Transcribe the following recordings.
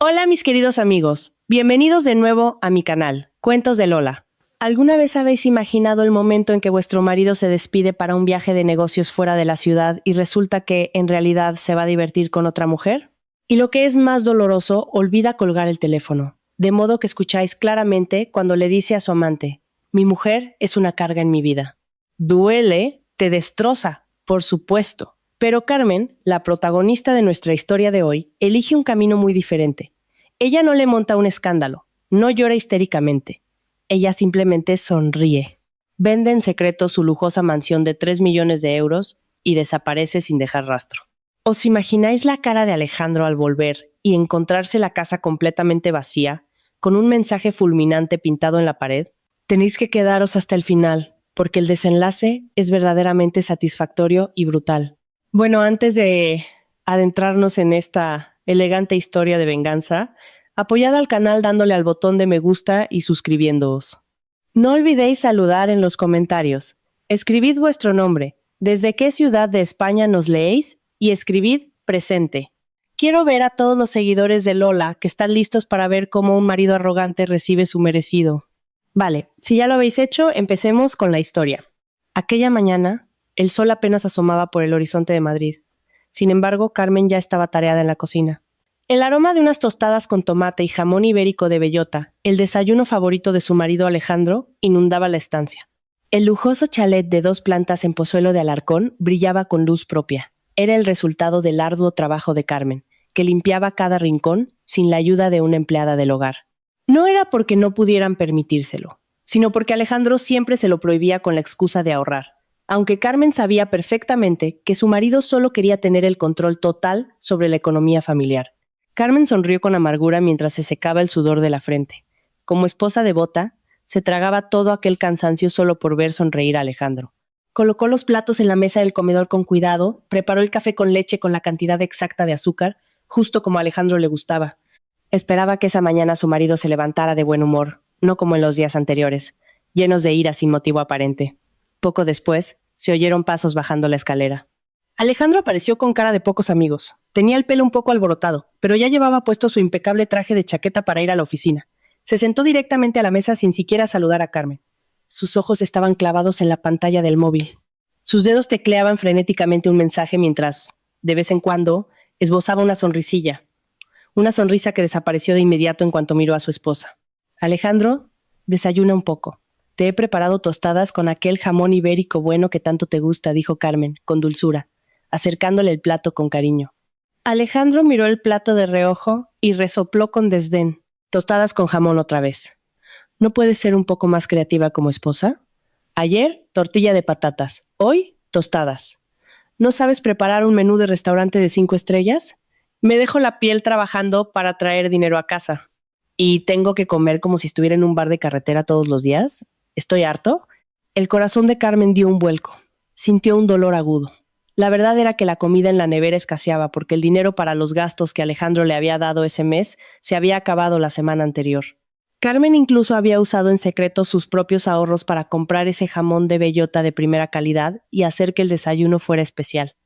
Hola mis queridos amigos, bienvenidos de nuevo a mi canal, Cuentos de Lola. ¿Alguna vez habéis imaginado el momento en que vuestro marido se despide para un viaje de negocios fuera de la ciudad y resulta que en realidad se va a divertir con otra mujer? Y lo que es más doloroso, olvida colgar el teléfono, de modo que escucháis claramente cuando le dice a su amante: mi mujer es una carga en mi vida. Duele, te destroza, por supuesto. Pero Carmen, la protagonista de nuestra historia de hoy, elige un camino muy diferente. Ella no le monta un escándalo, no llora histéricamente. Ella simplemente sonríe. Vende en secreto su lujosa mansión de 3 millones de euros y desaparece sin dejar rastro. ¿Os imagináis la cara de Alejandro al volver y encontrarse la casa completamente vacía, con un mensaje fulminante pintado en la pared? Tenéis que quedaros hasta el final, porque el desenlace es verdaderamente satisfactorio y brutal. Bueno, antes de adentrarnos en esta elegante historia de venganza, apoyad al canal dándole al botón de me gusta y suscribiéndoos. No olvidéis saludar en los comentarios. Escribid vuestro nombre, desde qué ciudad de España nos leéis y escribid presente. Quiero ver a todos los seguidores de Lola que están listos para ver cómo un marido arrogante recibe su merecido. Vale, si ya lo habéis hecho, empecemos con la historia. Aquella mañana, el sol apenas asomaba por el horizonte de Madrid. Sin embargo, Carmen ya estaba tareada en la cocina. El aroma de unas tostadas con tomate y jamón ibérico de bellota, el desayuno favorito de su marido Alejandro, inundaba la estancia. El lujoso chalet de 2 plantas en Pozuelo de Alarcón brillaba con luz propia. Era el resultado del arduo trabajo de Carmen, que limpiaba cada rincón sin la ayuda de una empleada del hogar. No era porque no pudieran permitírselo, sino porque Alejandro siempre se lo prohibía con la excusa de ahorrar. Aunque Carmen sabía perfectamente que su marido solo quería tener el control total sobre la economía familiar. Carmen sonrió con amargura mientras se secaba el sudor de la frente. Como esposa devota, se tragaba todo aquel cansancio solo por ver sonreír a Alejandro. Colocó los platos en la mesa del comedor con cuidado, preparó el café con leche con la cantidad exacta de azúcar, justo como a Alejandro le gustaba. Esperaba que esa mañana su marido se levantara de buen humor, no como en los días anteriores, llenos de ira sin motivo aparente. Poco después, se oyeron pasos bajando la escalera. Alejandro apareció con cara de pocos amigos. Tenía el pelo un poco alborotado, pero ya llevaba puesto su impecable traje de chaqueta para ir a la oficina. Se sentó directamente a la mesa sin siquiera saludar a Carmen. Sus ojos estaban clavados en la pantalla del móvil. Sus dedos tecleaban frenéticamente un mensaje mientras, de vez en cuando, esbozaba una sonrisilla. Una sonrisa que desapareció de inmediato en cuanto miró a su esposa. Alejandro, desayuna un poco. Te he preparado tostadas con aquel jamón ibérico bueno que tanto te gusta, dijo Carmen, con dulzura, acercándole el plato con cariño. Alejandro miró el plato de reojo y resopló con desdén. Tostadas con jamón otra vez. ¿No puedes ser un poco más creativa como esposa? Ayer, tortilla de patatas. Hoy, tostadas. ¿No sabes preparar un menú de restaurante de 5 estrellas? Me dejo la piel trabajando para traer dinero a casa. ¿Y tengo que comer como si estuviera en un bar de carretera todos los días? ¿Estoy harto? El corazón de Carmen dio un vuelco. Sintió un dolor agudo. La verdad era que la comida en la nevera escaseaba porque el dinero para los gastos que Alejandro le había dado ese mes se había acabado la semana anterior. Carmen incluso había usado en secreto sus propios ahorros para comprar ese jamón de bellota de primera calidad y hacer que el desayuno fuera especial.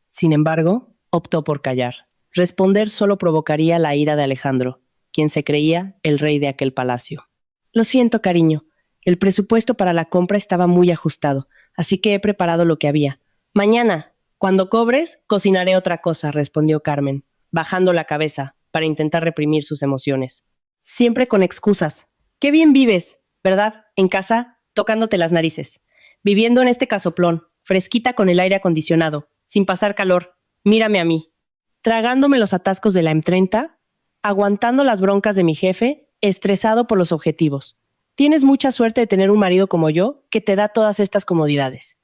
Sin embargo, optó por callar. Responder solo provocaría la ira de Alejandro, quien se creía el rey de aquel palacio. Lo siento, cariño. El presupuesto para la compra estaba muy ajustado, así que he preparado lo que había. Mañana, cuando cobres, cocinaré otra cosa, respondió Carmen, bajando la cabeza para intentar reprimir sus emociones. Siempre con excusas. Qué bien vives, ¿verdad? En casa, tocándote las narices. Viviendo en este casoplón, fresquita con el aire acondicionado, sin pasar calor. Mírame a mí. Tragándome los atascos de la M30, aguantando las broncas de mi jefe, estresado por los objetivos. Tienes mucha suerte de tener un marido como yo, que te da todas estas comodidades.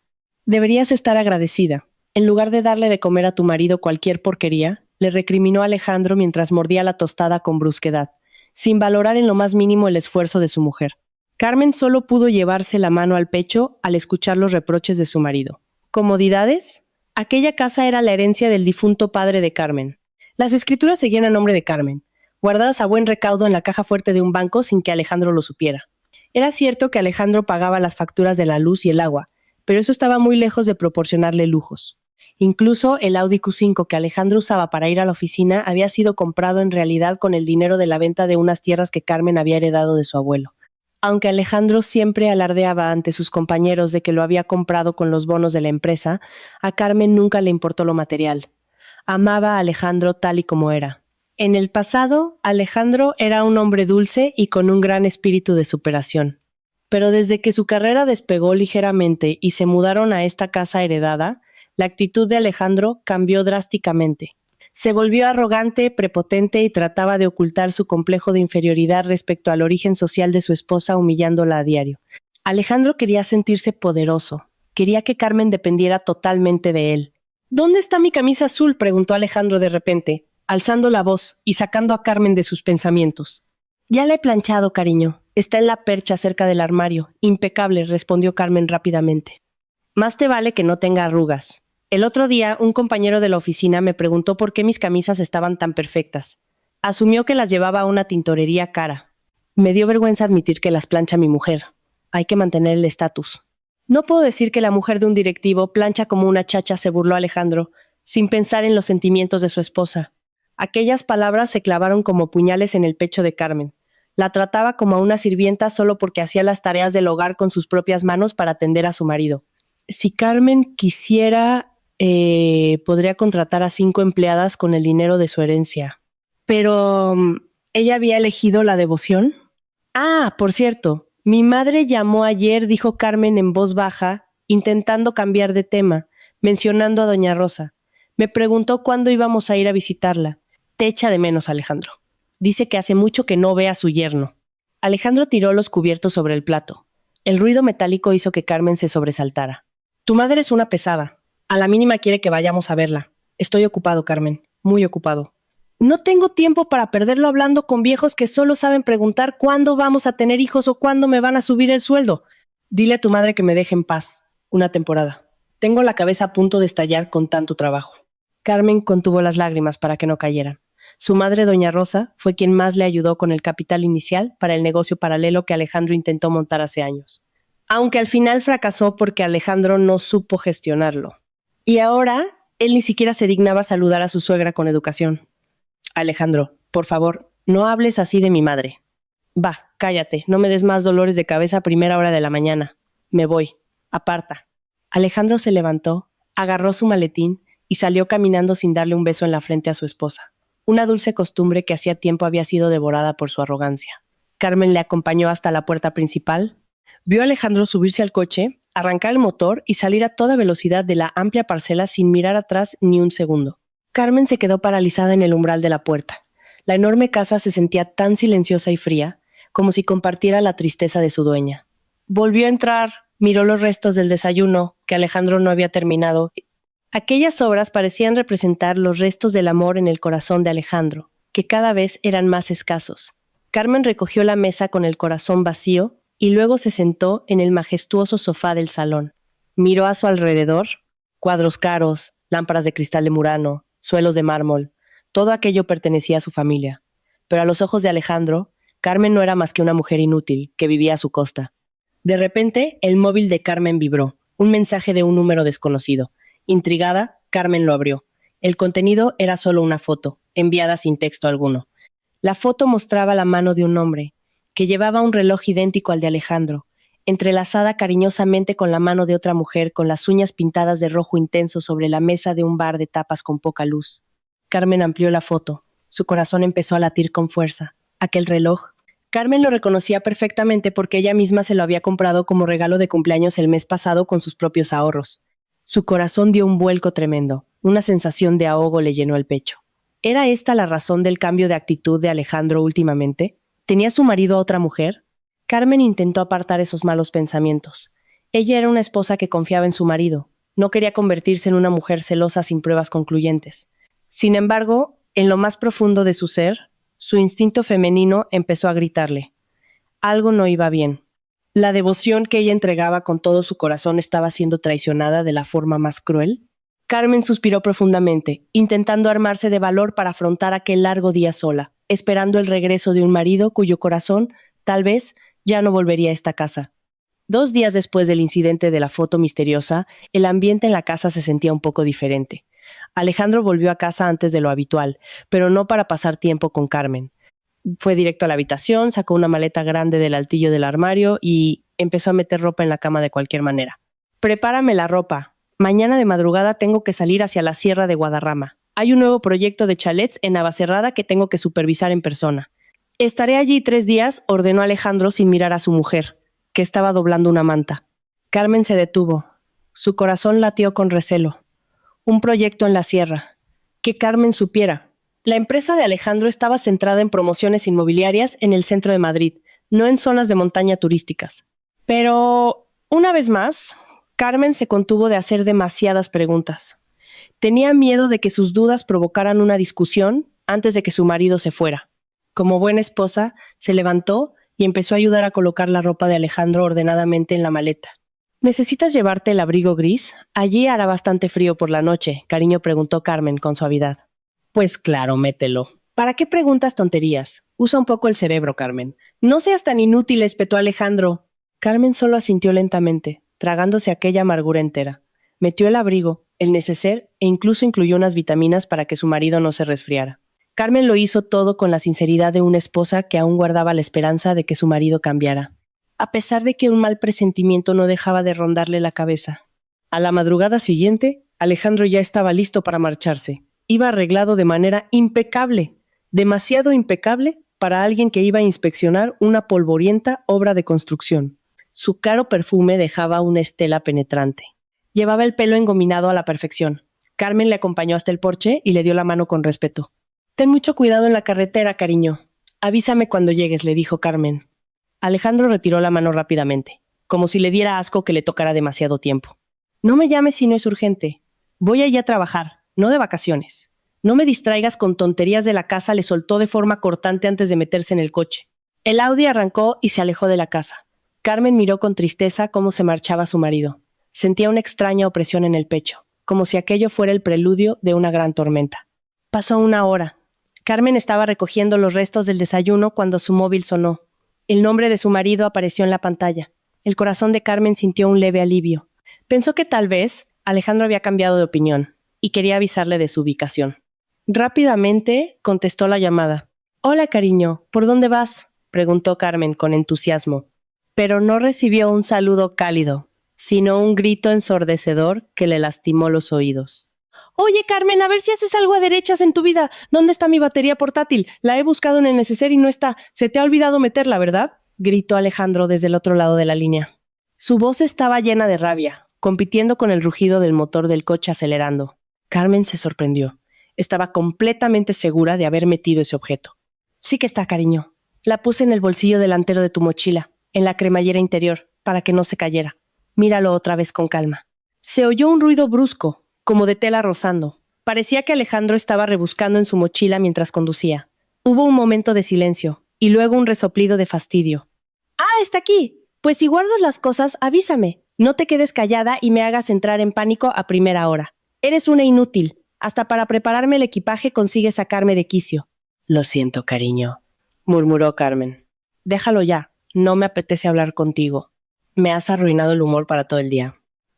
Deberías estar agradecida. En lugar de darle de comer a tu marido cualquier porquería, le recriminó Alejandro mientras mordía la tostada con brusquedad, sin valorar en lo más mínimo el esfuerzo de su mujer. Carmen solo pudo llevarse la mano al pecho al escuchar los reproches de su marido. ¿Comodidades? Aquella casa era la herencia del difunto padre de Carmen. Las escrituras seguían a nombre de Carmen, guardadas a buen recaudo en la caja fuerte de un banco sin que Alejandro lo supiera. Era cierto que Alejandro pagaba las facturas de la luz y el agua, pero eso estaba muy lejos de proporcionarle lujos. Incluso el Audi Q5 que Alejandro usaba para ir a la oficina había sido comprado en realidad con el dinero de la venta de unas tierras que Carmen había heredado de su abuelo. Aunque Alejandro siempre alardeaba ante sus compañeros de que lo había comprado con los bonos de la empresa, a Carmen nunca le importó lo material. Amaba a Alejandro tal y como era. En el pasado, Alejandro era un hombre dulce y con un gran espíritu de superación. Pero desde que su carrera despegó ligeramente y se mudaron a esta casa heredada, la actitud de Alejandro cambió drásticamente. Se volvió arrogante, prepotente y trataba de ocultar su complejo de inferioridad respecto al origen social de su esposa, humillándola a diario. Alejandro quería sentirse poderoso. Quería que Carmen dependiera totalmente de él. ¿Dónde está mi camisa azul?, preguntó Alejandro de repente, alzando la voz y sacando a Carmen de sus pensamientos. Ya la he planchado, cariño. Está en la percha cerca del armario. Impecable, respondió Carmen rápidamente. Más te vale que no tenga arrugas. El otro día, un compañero de la oficina me preguntó por qué mis camisas estaban tan perfectas. Asumió que las llevaba a una tintorería cara. Me dio vergüenza admitir que las plancha mi mujer. Hay que mantener el estatus. No puedo decir que la mujer de un directivo plancha como una chacha, se burló Alejandro, sin pensar en los sentimientos de su esposa. Aquellas palabras se clavaron como puñales en el pecho de Carmen. La trataba como a una sirvienta solo porque hacía las tareas del hogar con sus propias manos para atender a su marido. Si Carmen quisiera, podría contratar a 5 empleadas con el dinero de su herencia. Pero, ¿ella había elegido la devoción? Ah, por cierto, mi madre llamó ayer, dijo Carmen en voz baja, intentando cambiar de tema, mencionando a doña Rosa. Me preguntó cuándo íbamos a ir a visitarla. Te echa de menos, Alejandro. Dice que hace mucho que no ve a su yerno. Alejandro tiró los cubiertos sobre el plato. El ruido metálico hizo que Carmen se sobresaltara. Tu madre es una pesada. A la mínima quiere que vayamos a verla. Estoy ocupado, Carmen. Muy ocupado. No tengo tiempo para perderlo hablando con viejos que solo saben preguntar cuándo vamos a tener hijos o cuándo me van a subir el sueldo. Dile a tu madre que me deje en paz. Una temporada. Tengo la cabeza a punto de estallar con tanto trabajo. Carmen contuvo las lágrimas para que no cayeran. Su madre, doña Rosa, fue quien más le ayudó con el capital inicial para el negocio paralelo que Alejandro intentó montar hace años. Aunque al final fracasó porque Alejandro no supo gestionarlo. Y ahora, él ni siquiera se dignaba saludar a su suegra con educación. Alejandro, por favor, no hables así de mi madre. Va, cállate, no me des más dolores de cabeza a primera hora de la mañana. Me voy. Aparta. Alejandro se levantó, agarró su maletín y salió caminando sin darle un beso en la frente a su esposa. Una dulce costumbre que hacía tiempo había sido devorada por su arrogancia. Carmen le acompañó hasta la puerta principal. Vio a Alejandro subirse al coche, arrancar el motor y salir a toda velocidad de la amplia parcela sin mirar atrás ni un segundo. Carmen se quedó paralizada en el umbral de la puerta. La enorme casa se sentía tan silenciosa y fría, como si compartiera la tristeza de su dueña. Volvió a entrar, miró los restos del desayuno, que Alejandro no había terminado. Aquellas obras parecían representar los restos del amor en el corazón de Alejandro, que cada vez eran más escasos. Carmen recogió la mesa con el corazón vacío y luego se sentó en el majestuoso sofá del salón. Miró a su alrededor, cuadros caros, lámparas de cristal de Murano, suelos de mármol, todo aquello pertenecía a su familia. Pero a los ojos de Alejandro, Carmen no era más que una mujer inútil, que vivía a su costa. De repente, el móvil de Carmen vibró, un mensaje de un número desconocido. Intrigada, Carmen lo abrió. El contenido era solo una foto, enviada sin texto alguno. La foto mostraba la mano de un hombre, que llevaba un reloj idéntico al de Alejandro, entrelazada cariñosamente con la mano de otra mujer con las uñas pintadas de rojo intenso sobre la mesa de un bar de tapas con poca luz. Carmen amplió la foto. Su corazón empezó a latir con fuerza. Aquel reloj. Carmen lo reconocía perfectamente porque ella misma se lo había comprado como regalo de cumpleaños el mes pasado con sus propios ahorros. Su corazón dio un vuelco tremendo. Una sensación de ahogo le llenó el pecho. ¿Era esta la razón del cambio de actitud de Alejandro últimamente? ¿Tenía su marido a otra mujer? Carmen intentó apartar esos malos pensamientos. Ella era una esposa que confiaba en su marido. No quería convertirse en una mujer celosa sin pruebas concluyentes. Sin embargo, en lo más profundo de su ser, su instinto femenino empezó a gritarle. Algo no iba bien. ¿La devoción que ella entregaba con todo su corazón estaba siendo traicionada de la forma más cruel? Carmen suspiró profundamente, intentando armarse de valor para afrontar aquel largo día sola, esperando el regreso de un marido cuyo corazón, tal vez, ya no volvería a esta casa. 2 días después del incidente de la foto misteriosa, el ambiente en la casa se sentía un poco diferente. Alejandro volvió a casa antes de lo habitual, pero no para pasar tiempo con Carmen. Fue directo a la habitación, sacó una maleta grande del altillo del armario y empezó a meter ropa en la cama de cualquier manera. Prepárame la ropa. Mañana de madrugada tengo que salir hacia la Sierra de Guadarrama. Hay un nuevo proyecto de chalets en Navacerrada que tengo que supervisar en persona. Estaré allí 3 días, ordenó Alejandro sin mirar a su mujer, que estaba doblando una manta. Carmen se detuvo. Su corazón latió con recelo. Un proyecto en la sierra. Que Carmen supiera. La empresa de Alejandro estaba centrada en promociones inmobiliarias en el centro de Madrid, no en zonas de montaña turísticas. Pero, una vez más, Carmen se contuvo de hacer demasiadas preguntas. Tenía miedo de que sus dudas provocaran una discusión antes de que su marido se fuera. Como buena esposa, se levantó y empezó a ayudar a colocar la ropa de Alejandro ordenadamente en la maleta. ¿Necesitas llevarte el abrigo gris? Allí hará bastante frío por la noche, cariño, preguntó Carmen con suavidad. Pues claro, mételo. ¿Para qué preguntas tonterías? Usa un poco el cerebro, Carmen. No seas tan inútil, espetó Alejandro. Carmen solo asintió lentamente, tragándose aquella amargura entera. Metió el abrigo, el neceser e incluso incluyó unas vitaminas para que su marido no se resfriara. Carmen lo hizo todo con la sinceridad de una esposa que aún guardaba la esperanza de que su marido cambiara, a pesar de que un mal presentimiento no dejaba de rondarle la cabeza. A la madrugada siguiente, Alejandro ya estaba listo para marcharse. Iba arreglado de manera impecable, demasiado impecable para alguien que iba a inspeccionar una polvorienta obra de construcción. Su caro perfume dejaba una estela penetrante. Llevaba el pelo engominado a la perfección. Carmen le acompañó hasta el porche y le dio la mano con respeto. Ten mucho cuidado en la carretera, cariño. Avísame cuando llegues, le dijo Carmen. Alejandro retiró la mano rápidamente, como si le diera asco que le tocara demasiado tiempo. No me llames si no es urgente. Voy allí a trabajar, no de vacaciones. No me distraigas con tonterías de la casa, le soltó de forma cortante antes de meterse en el coche. El Audi arrancó y se alejó de la casa. Carmen miró con tristeza cómo se marchaba su marido. Sentía una extraña opresión en el pecho, como si aquello fuera el preludio de una gran tormenta. Pasó 1 hora. Carmen estaba recogiendo los restos del desayuno cuando su móvil sonó. El nombre de su marido apareció en la pantalla. El corazón de Carmen sintió un leve alivio. Pensó que tal vez Alejandro había cambiado de opinión y quería avisarle de su ubicación. Rápidamente contestó la llamada. «Hola, cariño, ¿por dónde vas?», preguntó Carmen con entusiasmo. Pero no recibió un saludo cálido, sino un grito ensordecedor que le lastimó los oídos. «Oye, Carmen, a ver si haces algo a derechas en tu vida. ¿Dónde está mi batería portátil? La he buscado en el neceser y no está. Se te ha olvidado meterla, ¿verdad?», gritó Alejandro desde el otro lado de la línea. Su voz estaba llena de rabia, compitiendo con el rugido del motor del coche acelerando. Carmen se sorprendió. Estaba completamente segura de haber metido ese objeto. «Sí que está, cariño. La puse en el bolsillo delantero de tu mochila, en la cremallera interior, para que no se cayera. Míralo otra vez con calma». Se oyó un ruido brusco, como de tela rozando. Parecía que Alejandro estaba rebuscando en su mochila mientras conducía. Hubo un momento de silencio, y luego un resoplido de fastidio. «¡Ah, está aquí! Pues si guardas las cosas, avísame. No te quedes callada y me hagas entrar en pánico a primera hora. Eres una inútil. Hasta para prepararme el equipaje consigues sacarme de quicio». «Lo siento, cariño», murmuró Carmen. «Déjalo ya. No me apetece hablar contigo. Me has arruinado el humor para todo el día».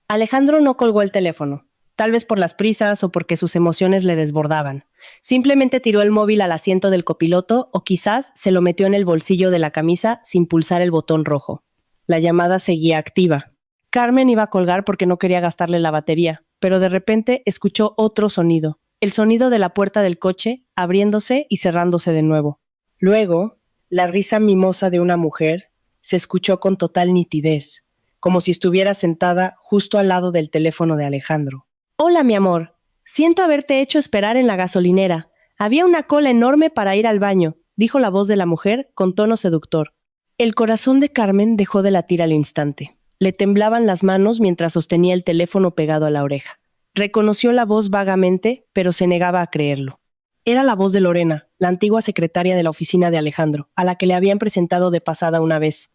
Alejandro no colgó el teléfono. Tal vez por las prisas o porque sus emociones le desbordaban. Simplemente tiró el móvil al asiento del copiloto o quizás se lo metió en el bolsillo de la camisa sin pulsar el botón rojo. La llamada seguía activa. Carmen iba a colgar porque no quería gastarle la batería, pero de repente escuchó otro sonido. El sonido de la puerta del coche abriéndose y cerrándose de nuevo. Luego, la risa mimosa de una mujer se escuchó con total nitidez, como si estuviera sentada justo al lado del teléfono de Alejandro. «Hola, mi amor. Siento haberte hecho esperar en la gasolinera. Había una cola enorme para ir al baño», dijo la voz de la mujer con tono seductor. El corazón de Carmen dejó de latir al instante. Le temblaban las manos mientras sostenía el teléfono pegado a la oreja. Reconoció la voz vagamente, pero se negaba a creerlo. Era la voz de Lorena, la antigua secretaria de la oficina de Alejandro, a la que le habían presentado de pasada una vez.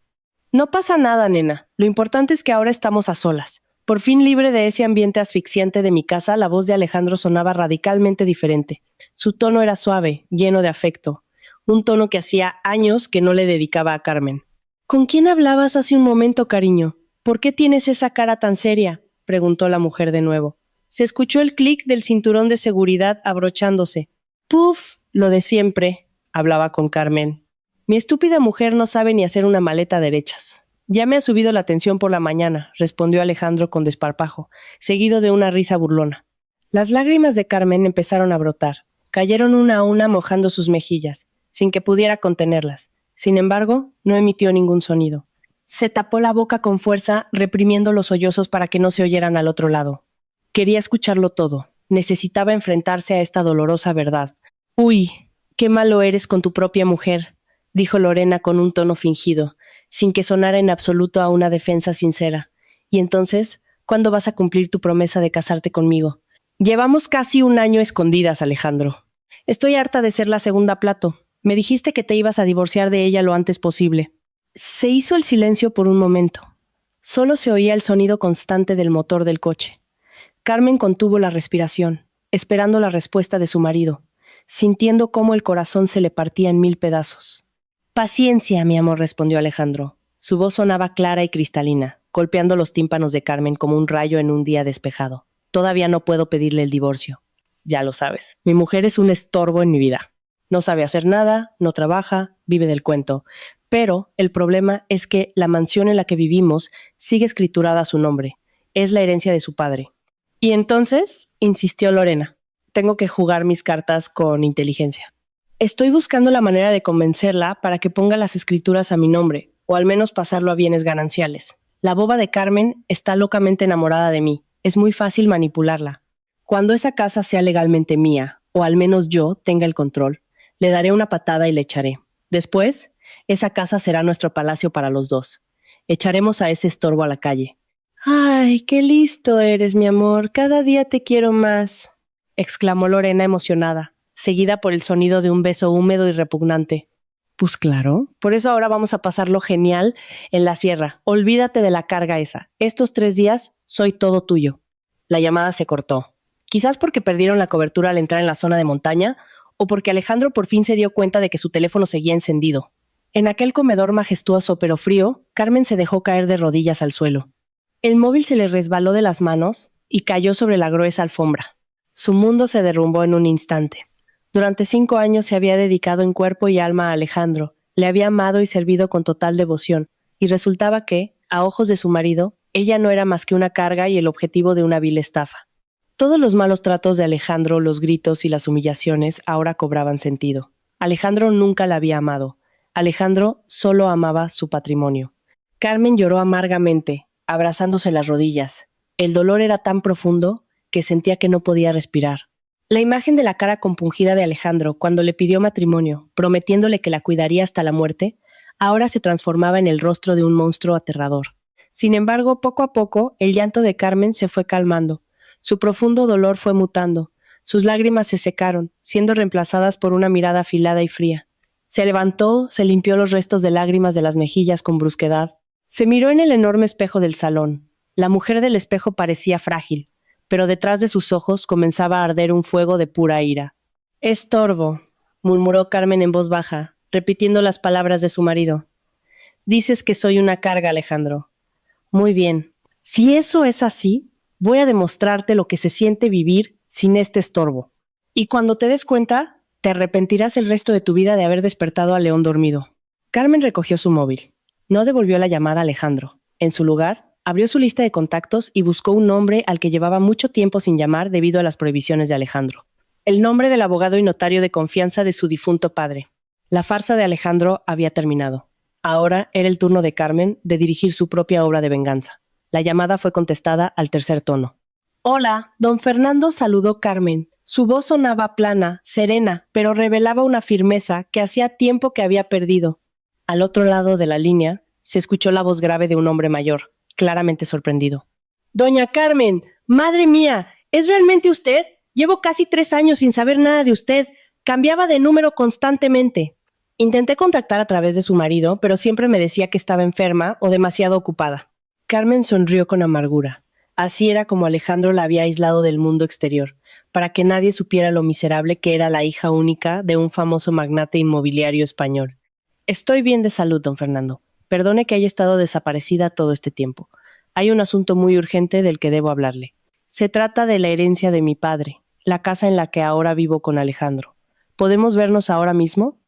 «No pasa nada, nena. Lo importante es que ahora estamos a solas». Por fin libre de ese ambiente asfixiante de mi casa, la voz de Alejandro sonaba radicalmente diferente. Su tono era suave, lleno de afecto. Un tono que hacía años que no le dedicaba a Carmen. «¿Con quién hablabas hace un momento, cariño?», ¿Por qué tienes esa cara tan seria?, preguntó la mujer de nuevo. Se escuchó el clic del cinturón de seguridad abrochándose. ¡Puf! Lo de siempre, hablaba con Carmen. Mi estúpida mujer no sabe ni hacer una maleta derechas. Ya me ha subido la tensión por la mañana, respondió Alejandro con desparpajo, seguido de una risa burlona. Las lágrimas de Carmen empezaron a brotar. Cayeron una a una mojando sus mejillas, sin que pudiera contenerlas. Sin embargo, no emitió ningún sonido. Se tapó la boca con fuerza, reprimiendo los sollozos para que no se oyeran al otro lado. Quería escucharlo todo. Necesitaba enfrentarse a esta dolorosa verdad. «Uy, qué malo eres con tu propia mujer», dijo Lorena con un tono fingido, sin que sonara en absoluto a una defensa sincera. «¿Y entonces, cuándo vas a cumplir tu promesa de casarte conmigo?» «Llevamos casi un año escondidas, Alejandro. Estoy harta de ser la segunda plato. Me dijiste que te ibas a divorciar de ella lo antes posible». Se hizo el silencio por un momento. Solo se oía el sonido constante del motor del coche. Carmen contuvo la respiración, esperando la respuesta de su marido, sintiendo cómo el corazón se le partía en 1000 pedazos. «Paciencia, mi amor», respondió Alejandro. Su voz sonaba clara y cristalina, golpeando los tímpanos de Carmen como un rayo en un día despejado. «Todavía no puedo pedirle el divorcio. Ya lo sabes, mi mujer es un estorbo en mi vida. No sabe hacer nada, no trabaja, vive del cuento. Pero el problema es que la mansión en la que vivimos sigue escriturada a su nombre. Es la herencia de su padre». «Y entonces», insistió Lorena, «tengo que jugar mis cartas con inteligencia. Estoy buscando la manera de convencerla para que ponga las escrituras a mi nombre, o al menos pasarlo a bienes gananciales. La boba de Carmen está locamente enamorada de mí. Es muy fácil manipularla. Cuando esa casa sea legalmente mía, o al menos yo tenga el control, le daré una patada y le echaré. Después, esa casa será nuestro palacio para los dos. Echaremos a ese estorbo a la calle». «Ay, qué listo eres, mi amor. Cada día te quiero más», exclamó Lorena emocionada, seguida por el sonido de un beso húmedo y repugnante. «Pues claro. Por eso ahora vamos a pasarlo genial en la sierra. Olvídate de la carga esa. Estos 3 días soy todo tuyo». La llamada se cortó. Quizás porque perdieron la cobertura al entrar en la zona de montaña, o porque Alejandro por fin se dio cuenta de que su teléfono seguía encendido. En aquel comedor majestuoso pero frío, Carmen se dejó caer de rodillas al suelo. El móvil se le resbaló de las manos y cayó sobre la gruesa alfombra. Su mundo se derrumbó en un instante. Durante 5 años se había dedicado en cuerpo y alma a Alejandro, le había amado y servido con total devoción, y resultaba que, a ojos de su marido, ella no era más que una carga y el objetivo de una vil estafa. Todos los malos tratos de Alejandro, los gritos y las humillaciones ahora cobraban sentido. Alejandro nunca la había amado. Alejandro solo amaba su patrimonio. Carmen lloró amargamente, abrazándose las rodillas. El dolor era tan profundo que sentía que no podía respirar. La imagen de la cara compungida de Alejandro cuando le pidió matrimonio, prometiéndole que la cuidaría hasta la muerte, ahora se transformaba en el rostro de un monstruo aterrador. Sin embargo, poco a poco, el llanto de Carmen se fue calmando. Su profundo dolor fue mutando. Sus lágrimas se secaron, siendo reemplazadas por una mirada afilada y fría. Se levantó, se limpió los restos de lágrimas de las mejillas con brusquedad. Se miró en el enorme espejo del salón. La mujer del espejo parecía frágil, pero detrás de sus ojos comenzaba a arder un fuego de pura ira. «Estorbo», murmuró Carmen en voz baja, repitiendo las palabras de su marido. «Dices que soy una carga, Alejandro. Muy bien. Si eso es así, voy a demostrarte lo que se siente vivir sin este estorbo. Y cuando te des cuenta, te arrepentirás el resto de tu vida de haber despertado al león dormido». Carmen recogió su móvil. No devolvió la llamada a Alejandro. En su lugar, abrió su lista de contactos y buscó un nombre al que llevaba mucho tiempo sin llamar debido a las prohibiciones de Alejandro. El nombre del abogado y notario de confianza de su difunto padre. La farsa de Alejandro había terminado. Ahora era el turno de Carmen de dirigir su propia obra de venganza. La llamada fue contestada al tercer tono. «Hola», don Fernando saludó Carmen. Su voz sonaba plana, serena, pero revelaba una firmeza que hacía tiempo que había perdido. Al otro lado de la línea, se escuchó la voz grave de un hombre mayor, claramente sorprendido. «Doña Carmen, madre mía, ¿es realmente usted? Llevo casi 3 años sin saber nada de usted. Cambiaba de número constantemente». Intenté contactar a través de su marido, pero siempre me decía que estaba enferma o demasiado ocupada. Carmen sonrió con amargura. Así era como Alejandro la había aislado del mundo exterior, para que nadie supiera lo miserable que era la hija única de un famoso magnate inmobiliario español. «Estoy bien de salud, don Fernando. Perdone que haya estado desaparecida todo este tiempo. Hay un asunto muy urgente del que debo hablarle. Se trata de la herencia de mi padre, la casa en la que ahora vivo con Alejandro. ¿Podemos vernos ahora mismo?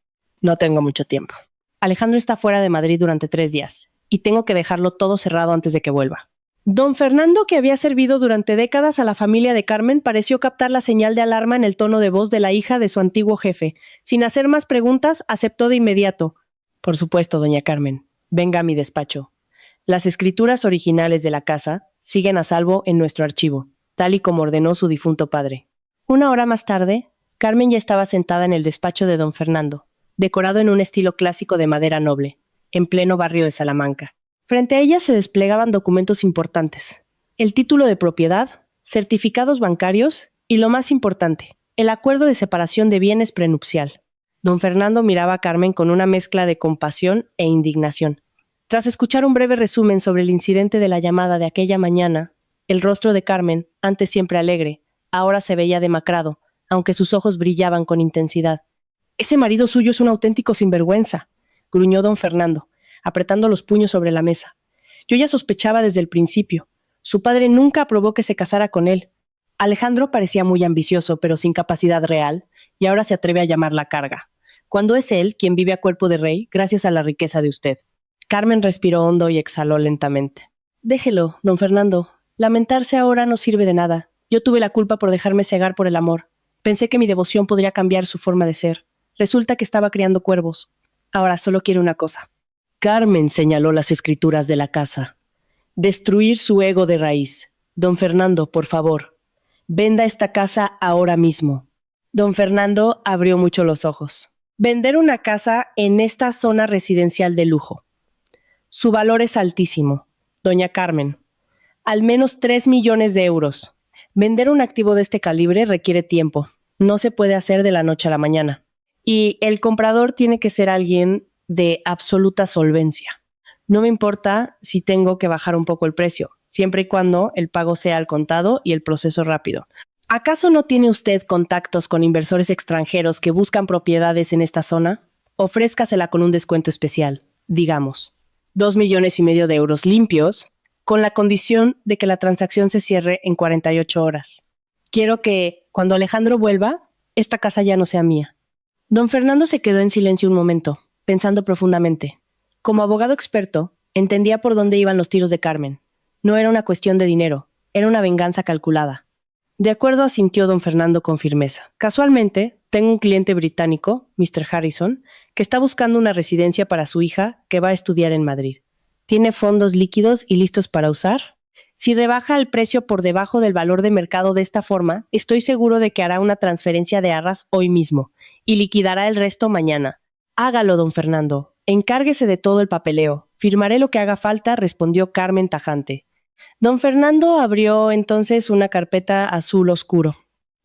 No tengo mucho tiempo. Alejandro está fuera de Madrid durante 3 días, y tengo que dejarlo todo cerrado antes de que vuelva. Don Fernando, que había servido durante décadas a la familia de Carmen, pareció captar la señal de alarma en el tono de voz de la hija de su antiguo jefe. Sin hacer más preguntas, aceptó de inmediato. Por supuesto, doña Carmen. Venga a mi despacho. Las escrituras originales de la casa siguen a salvo en nuestro archivo, tal y como ordenó su difunto padre. 1 hora más tarde, Carmen ya estaba sentada en el despacho de don Fernando, decorado en un estilo clásico de madera noble, en pleno barrio de Salamanca. Frente a ella se desplegaban documentos importantes: el título de propiedad, certificados bancarios y, lo más importante, el acuerdo de separación de bienes prenupcial. Don Fernando miraba a Carmen con una mezcla de compasión e indignación. Tras escuchar un breve resumen sobre el incidente de la llamada de aquella mañana, el rostro de Carmen, antes siempre alegre, ahora se veía demacrado, aunque sus ojos brillaban con intensidad. «Ese marido suyo es un auténtico sinvergüenza», gruñó don Fernando, apretando los puños sobre la mesa. «Yo ya sospechaba desde el principio. Su padre nunca aprobó que se casara con él. Alejandro parecía muy ambicioso, pero sin capacidad real, y ahora se atreve a llamarla carga, cuando es él quien vive a cuerpo de rey gracias a la riqueza de usted». Carmen respiró hondo y exhaló lentamente. «Déjelo, don Fernando. Lamentarse ahora no sirve de nada. Yo tuve la culpa por dejarme cegar por el amor. Pensé que mi devoción podría cambiar su forma de ser. Resulta que estaba criando cuervos. Ahora solo quiero una cosa». Carmen señaló las escrituras de la casa. «Destruir su ego de raíz. Don Fernando, por favor, venda esta casa ahora mismo». Don Fernando abrió mucho los ojos. Vender una casa en esta zona residencial de lujo. Su valor es altísimo, doña Carmen. Al menos 3 millones de euros. Vender un activo de este calibre requiere tiempo. No se puede hacer de la noche a la mañana. Y el comprador tiene que ser alguien de absoluta solvencia. No me importa si tengo que bajar un poco el precio, siempre y cuando el pago sea al contado y el proceso rápido. ¿Acaso no tiene usted contactos con inversores extranjeros que buscan propiedades en esta zona? Ofrézcasela con un descuento especial, digamos, 2,5 millones de euros limpios, con la condición de que la transacción se cierre en 48 horas. Quiero que, cuando Alejandro vuelva, esta casa ya no sea mía. Don Fernando se quedó en silencio un momento, pensando profundamente. Como abogado experto, entendía por dónde iban los tiros de Carmen. No era una cuestión de dinero, era una venganza calculada. De acuerdo, asintió don Fernando con firmeza. Casualmente, tengo un cliente británico, Mr. Harrison, que está buscando una residencia para su hija que va a estudiar en Madrid. ¿Tiene fondos líquidos y listos para usar? Si rebaja el precio por debajo del valor de mercado de esta forma, estoy seguro de que hará una transferencia de arras hoy mismo y liquidará el resto mañana. Hágalo, don Fernando. Encárguese de todo el papeleo. Firmaré lo que haga falta, respondió Carmen tajante. Don Fernando abrió entonces una carpeta azul oscuro.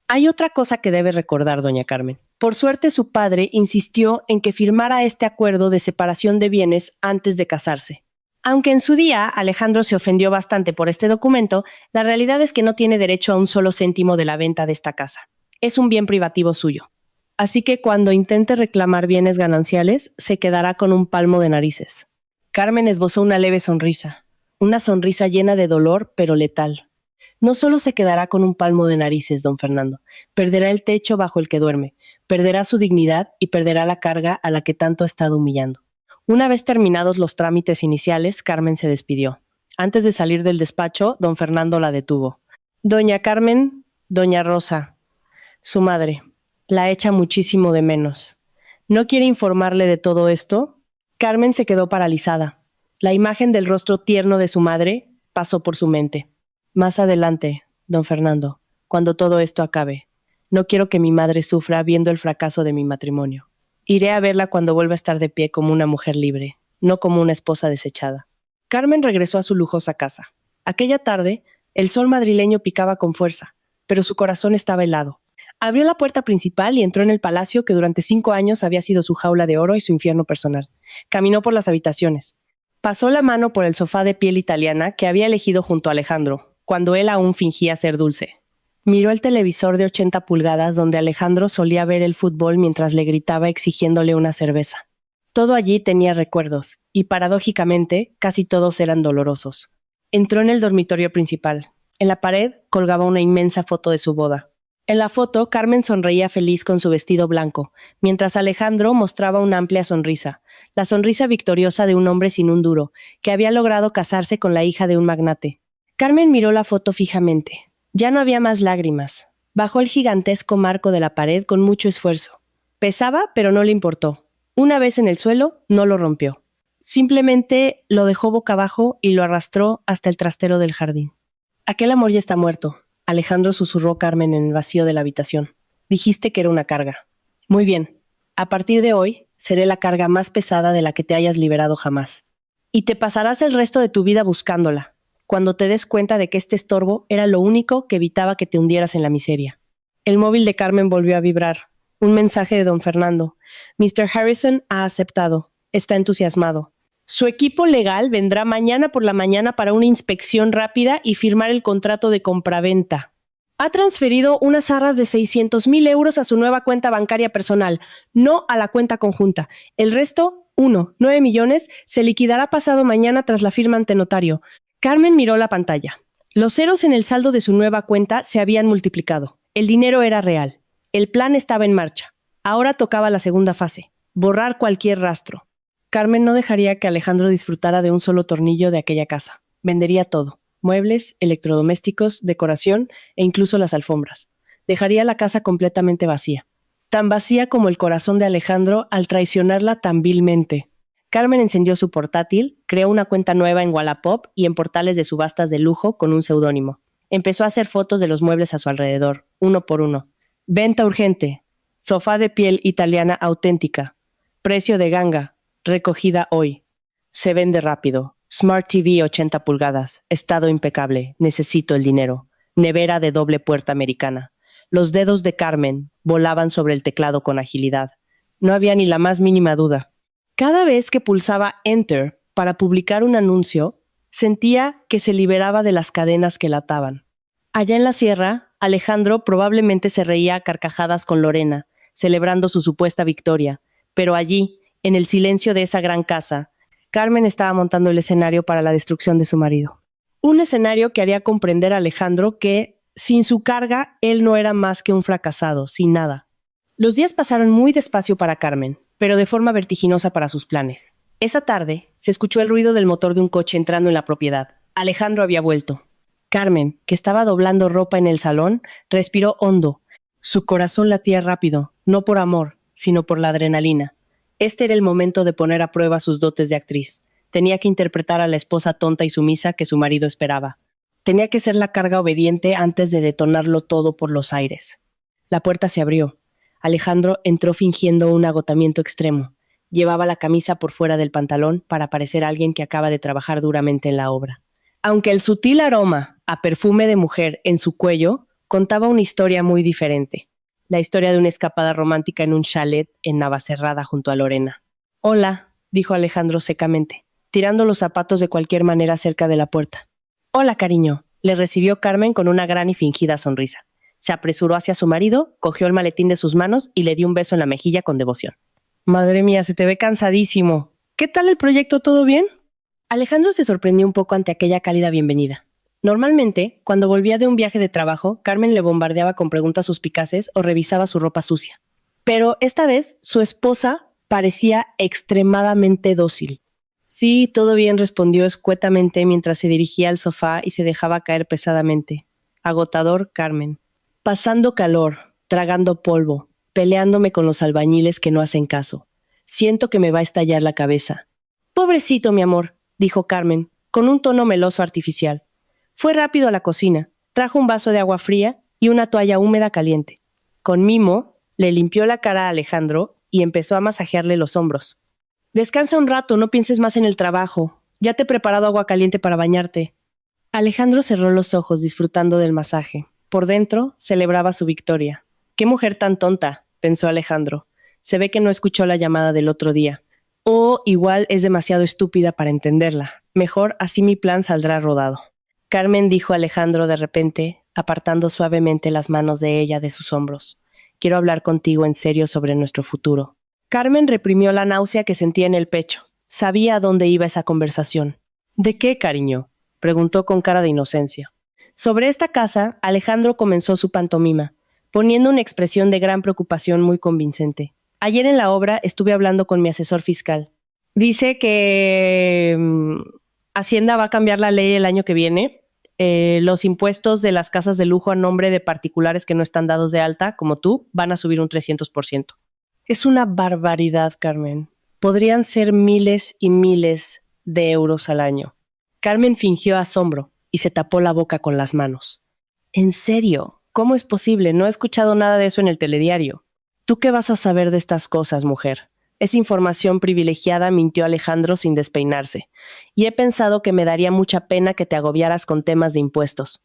Hay otra cosa que debe recordar, doña Carmen. Por suerte, su padre insistió en que firmara este acuerdo de separación de bienes antes de casarse. Aunque en su día Alejandro se ofendió bastante por este documento, la realidad es que no tiene derecho a un solo céntimo de la venta de esta casa. Es un bien privativo suyo. Así que cuando intente reclamar bienes gananciales, se quedará con un palmo de narices. Carmen esbozó una leve sonrisa. Una sonrisa llena de dolor, pero letal. No solo se quedará con un palmo de narices, don Fernando. Perderá el techo bajo el que duerme, perderá su dignidad y perderá la carga a la que tanto ha estado humillando. Una vez terminados los trámites iniciales, Carmen se despidió. Antes de salir del despacho, don Fernando la detuvo. Doña Carmen, doña Rosa, su madre, la echa muchísimo de menos. ¿No quiere informarle de todo esto? Carmen se quedó paralizada. La imagen del rostro tierno de su madre pasó por su mente. Más adelante, don Fernando, cuando todo esto acabe, no quiero que mi madre sufra viendo el fracaso de mi matrimonio. Iré a verla cuando vuelva a estar de pie como una mujer libre, no como una esposa desechada. Carmen regresó a su lujosa casa. Aquella tarde, el sol madrileño picaba con fuerza, pero su corazón estaba helado. Abrió la puerta principal y entró en el palacio que durante 5 años había sido su jaula de oro y su infierno personal. Caminó por las habitaciones. Pasó la mano por el sofá de piel italiana que había elegido junto a Alejandro, cuando él aún fingía ser dulce. Miró el televisor de 80 pulgadas donde Alejandro solía ver el fútbol mientras le gritaba exigiéndole una cerveza. Todo allí tenía recuerdos, y paradójicamente, casi todos eran dolorosos. Entró en el dormitorio principal. En la pared colgaba una inmensa foto de su boda. En la foto, Carmen sonreía feliz con su vestido blanco, mientras Alejandro mostraba una amplia sonrisa, la sonrisa victoriosa de un hombre sin un duro, que había logrado casarse con la hija de un magnate. Carmen miró la foto fijamente. Ya no había más lágrimas. Bajó el gigantesco marco de la pared con mucho esfuerzo. Pesaba, pero no le importó. Una vez en el suelo, no lo rompió. Simplemente lo dejó boca abajo y lo arrastró hasta el trastero del jardín. Aquel amor ya está muerto, Alejandro susurró Carmen en el vacío de la habitación. Dijiste que era una carga. Muy bien. A partir de hoy, seré la carga más pesada de la que te hayas liberado jamás. Y te pasarás el resto de tu vida buscándola, cuando te des cuenta de que este estorbo era lo único que evitaba que te hundieras en la miseria. El móvil de Carmen volvió a vibrar. Un mensaje de don Fernando. Mr. Harrison ha aceptado. Está entusiasmado. Su equipo legal vendrá mañana por la mañana para una inspección rápida y firmar el contrato de compraventa. Ha transferido unas arras de 600,000 euros a su nueva cuenta bancaria personal, no a la cuenta conjunta. El resto, 9 millones, se liquidará pasado mañana tras la firma ante notario. Carmen miró la pantalla. Los ceros en el saldo de su nueva cuenta se habían multiplicado. El dinero era real. El plan estaba en marcha. Ahora tocaba la segunda fase, borrar cualquier rastro. Carmen no dejaría que Alejandro disfrutara de un solo tornillo de aquella casa. Vendería todo: muebles, electrodomésticos, decoración e incluso las alfombras. Dejaría la casa completamente vacía. Tan vacía como el corazón de Alejandro al traicionarla tan vilmente. Carmen encendió su portátil, creó una cuenta nueva en Wallapop y en portales de subastas de lujo con un seudónimo. Empezó a hacer fotos de los muebles a su alrededor, uno por uno. Venta urgente. Sofá de piel italiana auténtica. Precio de ganga. Recogida hoy. Se vende rápido. Smart TV 80 pulgadas. Estado impecable. Necesito el dinero. Nevera de doble puerta americana. Los dedos de Carmen volaban sobre el teclado con agilidad. No había ni la más mínima duda. Cada vez que pulsaba Enter para publicar un anuncio, sentía que se liberaba de las cadenas que la ataban. Allá en la sierra, Alejandro probablemente se reía a carcajadas con Lorena, celebrando su supuesta victoria, pero allí, en el silencio de esa gran casa, Carmen estaba montando el escenario para la destrucción de su marido. Un escenario que haría comprender a Alejandro que, sin su carga, él no era más que un fracasado, sin nada. Los días pasaron muy despacio para Carmen, pero de forma vertiginosa para sus planes. Esa tarde, se escuchó el ruido del motor de un coche entrando en la propiedad. Alejandro había vuelto. Carmen, que estaba doblando ropa en el salón, respiró hondo. Su corazón latía rápido, no por amor, sino por la adrenalina. Este era el momento de poner a prueba sus dotes de actriz. Tenía que interpretar a la esposa tonta y sumisa que su marido esperaba. Tenía que ser la carga obediente antes de detonarlo todo por los aires. La puerta se abrió. Alejandro entró fingiendo un agotamiento extremo. Llevaba la camisa por fuera del pantalón para parecer alguien que acaba de trabajar duramente en la obra. Aunque el sutil aroma a perfume de mujer en su cuello contaba una historia muy diferente. La historia de una escapada romántica en un chalet en Navacerrada junto a Lorena. «Hola», dijo Alejandro secamente, tirando los zapatos de cualquier manera cerca de la puerta. «Hola, cariño», le recibió Carmen con una gran y fingida sonrisa. Se apresuró hacia su marido, cogió el maletín de sus manos y le dio un beso en la mejilla con devoción. «Madre mía, se te ve cansadísimo. ¿Qué tal el proyecto? ¿Todo bien?» Alejandro se sorprendió un poco ante aquella cálida bienvenida. Normalmente, cuando volvía de un viaje de trabajo, Carmen le bombardeaba con preguntas suspicaces o revisaba su ropa sucia. Pero esta vez, su esposa parecía extremadamente dócil. «Sí, todo bien», respondió escuetamente mientras se dirigía al sofá y se dejaba caer pesadamente. Agotador, Carmen. Pasando calor, tragando polvo, peleándome con los albañiles que no hacen caso. Siento que me va a estallar la cabeza. «Pobrecito, mi amor», dijo Carmen, con un tono meloso artificial. Fue rápido a la cocina, trajo un vaso de agua fría y una toalla húmeda caliente. Con mimo, le limpió la cara a Alejandro y empezó a masajearle los hombros. «Descansa un rato, no pienses más en el trabajo. Ya te he preparado agua caliente para bañarte». Alejandro cerró los ojos disfrutando del masaje. Por dentro, celebraba su victoria. «Qué mujer tan tonta», pensó Alejandro. Se ve que no escuchó la llamada del otro día. O igual es demasiado estúpida para entenderla. Mejor así mi plan saldrá rodado. Carmen, dijo Alejandro de repente, apartando suavemente las manos de ella de sus hombros. «Quiero hablar contigo en serio sobre nuestro futuro». Carmen reprimió la náusea que sentía en el pecho. Sabía a dónde iba esa conversación. «¿De qué, cariño?» Preguntó con cara de inocencia. Sobre esta casa, Alejandro comenzó su pantomima, poniendo una expresión de gran preocupación muy convincente. Ayer en la obra estuve hablando con mi asesor fiscal. Dice que Hacienda va a cambiar la ley el año que viene. Los impuestos de las casas de lujo a nombre de particulares que no están dados de alta, como tú, van a subir un 300%. Es una barbaridad, Carmen. Podrían ser miles y miles de euros al año. Carmen fingió asombro y se tapó la boca con las manos. ¿En serio? ¿Cómo es posible? No he escuchado nada de eso en el telediario. ¿Tú qué vas a saber de estas cosas, mujer? Es información privilegiada, mintió Alejandro sin despeinarse. Y he pensado que me daría mucha pena que te agobiaras con temas de impuestos.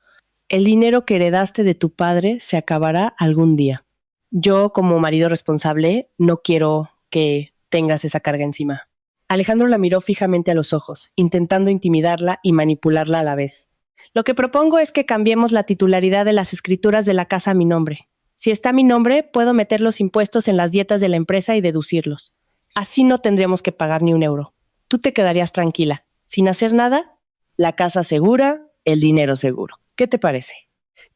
El dinero que heredaste de tu padre se acabará algún día. Yo, como marido responsable, no quiero que tengas esa carga encima. Alejandro la miró fijamente a los ojos, intentando intimidarla y manipularla a la vez. Lo que propongo es que cambiemos la titularidad de las escrituras de la casa a mi nombre. Si está mi nombre, puedo meter los impuestos en las dietas de la empresa y deducirlos. Así no tendríamos que pagar ni un euro. Tú te quedarías tranquila. Sin hacer nada, la casa segura, el dinero seguro. ¿Qué te parece?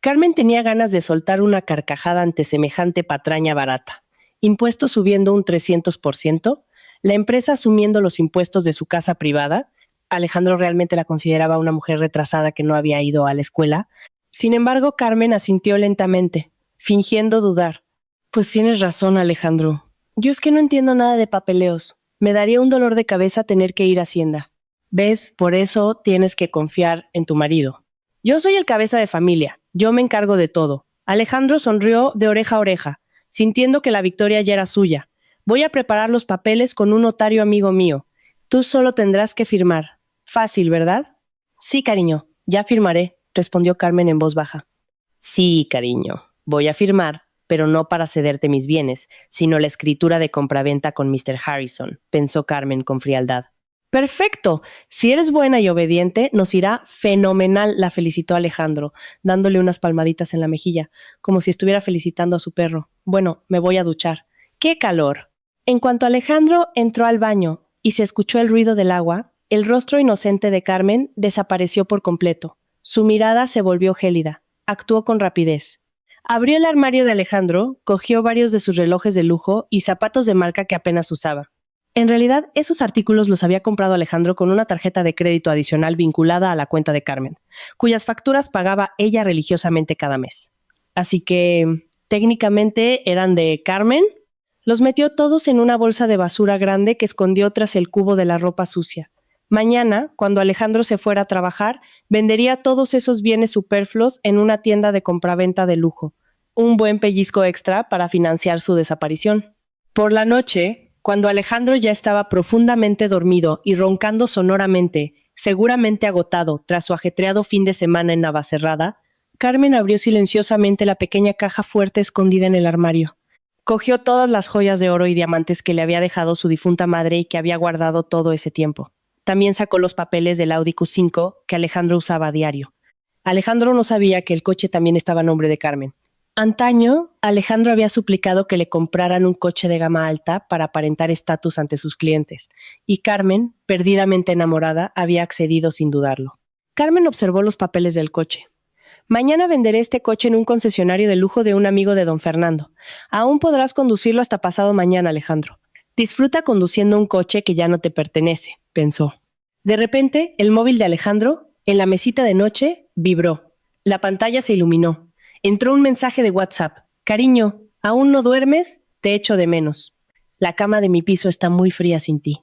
Carmen tenía ganas de soltar una carcajada ante semejante patraña barata. Impuestos subiendo un 300%, la empresa asumiendo los impuestos de su casa privada. Alejandro realmente la consideraba una mujer retrasada que no había ido a la escuela. Sin embargo, Carmen asintió lentamente, fingiendo dudar. Pues tienes razón, Alejandro. Yo es que no entiendo nada de papeleos. Me daría un dolor de cabeza tener que ir a Hacienda. ¿Ves? Por eso tienes que confiar en tu marido. Yo soy el cabeza de familia. Yo me encargo de todo. Alejandro sonrió de oreja a oreja, sintiendo que la victoria ya era suya. Voy a preparar los papeles con un notario amigo mío. Tú solo tendrás que firmar. Fácil, ¿verdad? Sí, cariño, ya firmaré, respondió Carmen en voz baja. Sí, cariño, voy a firmar, pero no para cederte mis bienes, sino la escritura de compraventa con Mr. Harrison, pensó Carmen con frialdad. Perfecto. Si eres buena y obediente, nos irá fenomenal, la felicitó Alejandro, dándole unas palmaditas en la mejilla, como si estuviera felicitando a su perro. Bueno, me voy a duchar. ¡Qué calor! En cuanto Alejandro entró al baño y se escuchó el ruido del agua, el rostro inocente de Carmen desapareció por completo. Su mirada se volvió gélida. Actuó con rapidez. Abrió el armario de Alejandro, cogió varios de sus relojes de lujo y zapatos de marca que apenas usaba. En realidad, esos artículos los había comprado Alejandro con una tarjeta de crédito adicional vinculada a la cuenta de Carmen, cuyas facturas pagaba ella religiosamente cada mes. Así que, técnicamente, eran de Carmen. Los metió todos en una bolsa de basura grande que escondió tras el cubo de la ropa sucia. Mañana, cuando Alejandro se fuera a trabajar, vendería todos esos bienes superfluos en una tienda de compraventa de lujo. Un buen pellizco extra para financiar su desaparición. Por la noche, cuando Alejandro ya estaba profundamente dormido y roncando sonoramente, seguramente agotado tras su ajetreado fin de semana en Navacerrada, Carmen abrió silenciosamente la pequeña caja fuerte escondida en el armario. Cogió todas las joyas de oro y diamantes que le había dejado su difunta madre y que había guardado todo ese tiempo. También sacó los papeles del Audi Q5 que Alejandro usaba a diario. Alejandro no sabía que el coche también estaba a nombre de Carmen. Antaño, Alejandro había suplicado que le compraran un coche de gama alta para aparentar estatus ante sus clientes, y Carmen, perdidamente enamorada, había accedido sin dudarlo. Carmen observó los papeles del coche. Mañana venderé este coche en un concesionario de lujo de un amigo de don Fernando. Aún podrás conducirlo hasta pasado mañana, Alejandro. Disfruta conduciendo un coche que ya no te pertenece, pensó. De repente, el móvil de Alejandro, en la mesita de noche, vibró. La pantalla se iluminó. Entró un mensaje de WhatsApp. Cariño, ¿aún no duermes? Te echo de menos. La cama de mi piso está muy fría sin ti.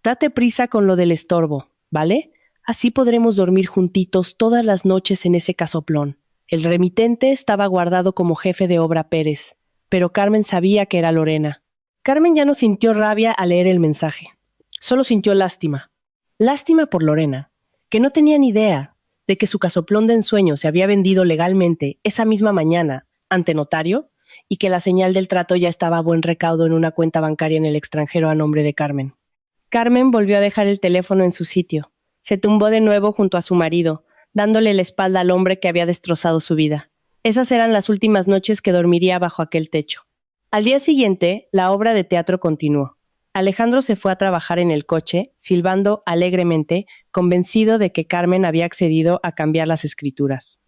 Date prisa con lo del estorbo, ¿vale? Así podremos dormir juntitos todas las noches en ese casoplón. El remitente estaba guardado como jefe de obra Pérez, pero Carmen sabía que era Lorena. Carmen ya no sintió rabia al leer el mensaje. Solo sintió lástima. Lástima por Lorena, que no tenía ni idea de que su casoplón de ensueño se había vendido legalmente esa misma mañana ante notario y que la señal del trato ya estaba a buen recaudo en una cuenta bancaria en el extranjero a nombre de Carmen. Carmen volvió a dejar el teléfono en su sitio. Se tumbó de nuevo junto a su marido, dándole la espalda al hombre que había destrozado su vida. Esas eran las últimas noches que dormiría bajo aquel techo. Al día siguiente, la obra de teatro continuó. Alejandro se fue a trabajar en el coche, silbando alegremente, convencido de que Carmen había accedido a cambiar las escrituras.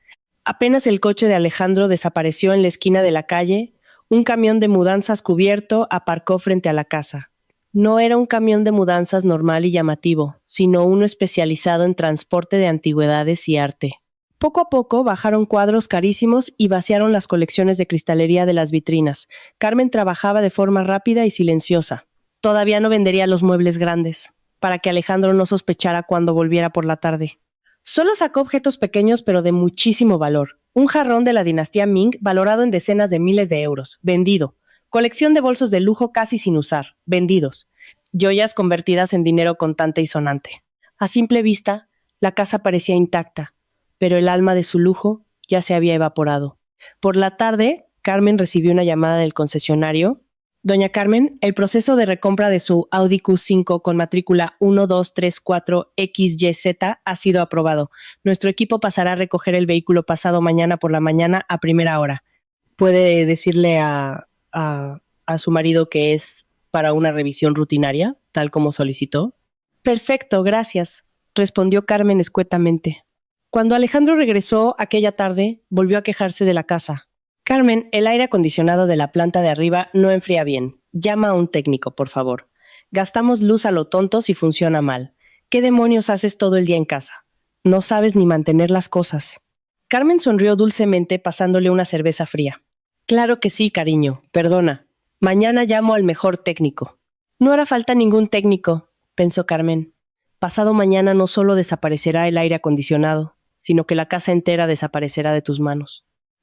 Apenas el coche de Alejandro desapareció en la esquina de la calle, un camión de mudanzas cubierto aparcó frente a la casa. No era un camión de mudanzas normal y llamativo, sino uno especializado en transporte de antigüedades y arte. Poco a poco bajaron cuadros carísimos y vaciaron las colecciones de cristalería de las vitrinas. Carmen trabajaba de forma rápida y silenciosa. Todavía no vendería los muebles grandes, para que Alejandro no sospechara cuando volviera por la tarde. Solo sacó objetos pequeños pero de muchísimo valor. Un jarrón de la dinastía Ming valorado en decenas de miles de euros, vendido. Colección de bolsos de lujo casi sin usar, vendidos. Joyas convertidas en dinero contante y sonante. A simple vista, la casa parecía intacta, pero el alma de su lujo ya se había evaporado. Por la tarde, Carmen recibió una llamada del concesionario. Doña Carmen, el proceso de recompra de su Audi Q5 con matrícula 1234XYZ ha sido aprobado. Nuestro equipo pasará a recoger el vehículo pasado mañana por la mañana a primera hora. ¿Puede decirle a su marido que es para una revisión rutinaria, tal como solicitó? Perfecto, gracias, respondió Carmen escuetamente. Cuando Alejandro regresó aquella tarde, volvió a quejarse de la casa. Carmen, el aire acondicionado de la planta de arriba no enfría bien. Llama a un técnico, por favor. Gastamos luz a lo tonto si funciona mal. ¿Qué demonios haces todo el día en casa? No sabes ni mantener las cosas. Carmen sonrió dulcemente pasándole una cerveza fría. Claro que sí, cariño. Perdona. Mañana llamo al mejor técnico. No hará falta ningún técnico, pensó Carmen. Pasado mañana no solo desaparecerá el aire acondicionado, sino que la casa entera desaparecerá de tus manos.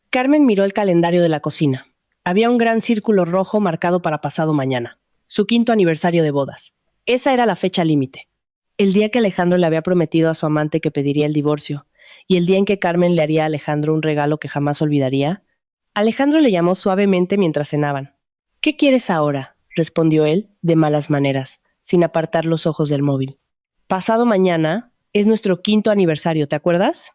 Carmen miró el calendario de la cocina. Había un gran círculo rojo marcado para pasado mañana, su 5º aniversario de bodas. Esa era la fecha límite. El día que Alejandro le había prometido a su amante que pediría el divorcio, y el día en que Carmen le haría a Alejandro un regalo que jamás olvidaría. Alejandro le llamó suavemente mientras cenaban. ¿Qué quieres ahora?, respondió él, de malas maneras, sin apartar los ojos del móvil. Pasado mañana es nuestro 5º aniversario, ¿te acuerdas?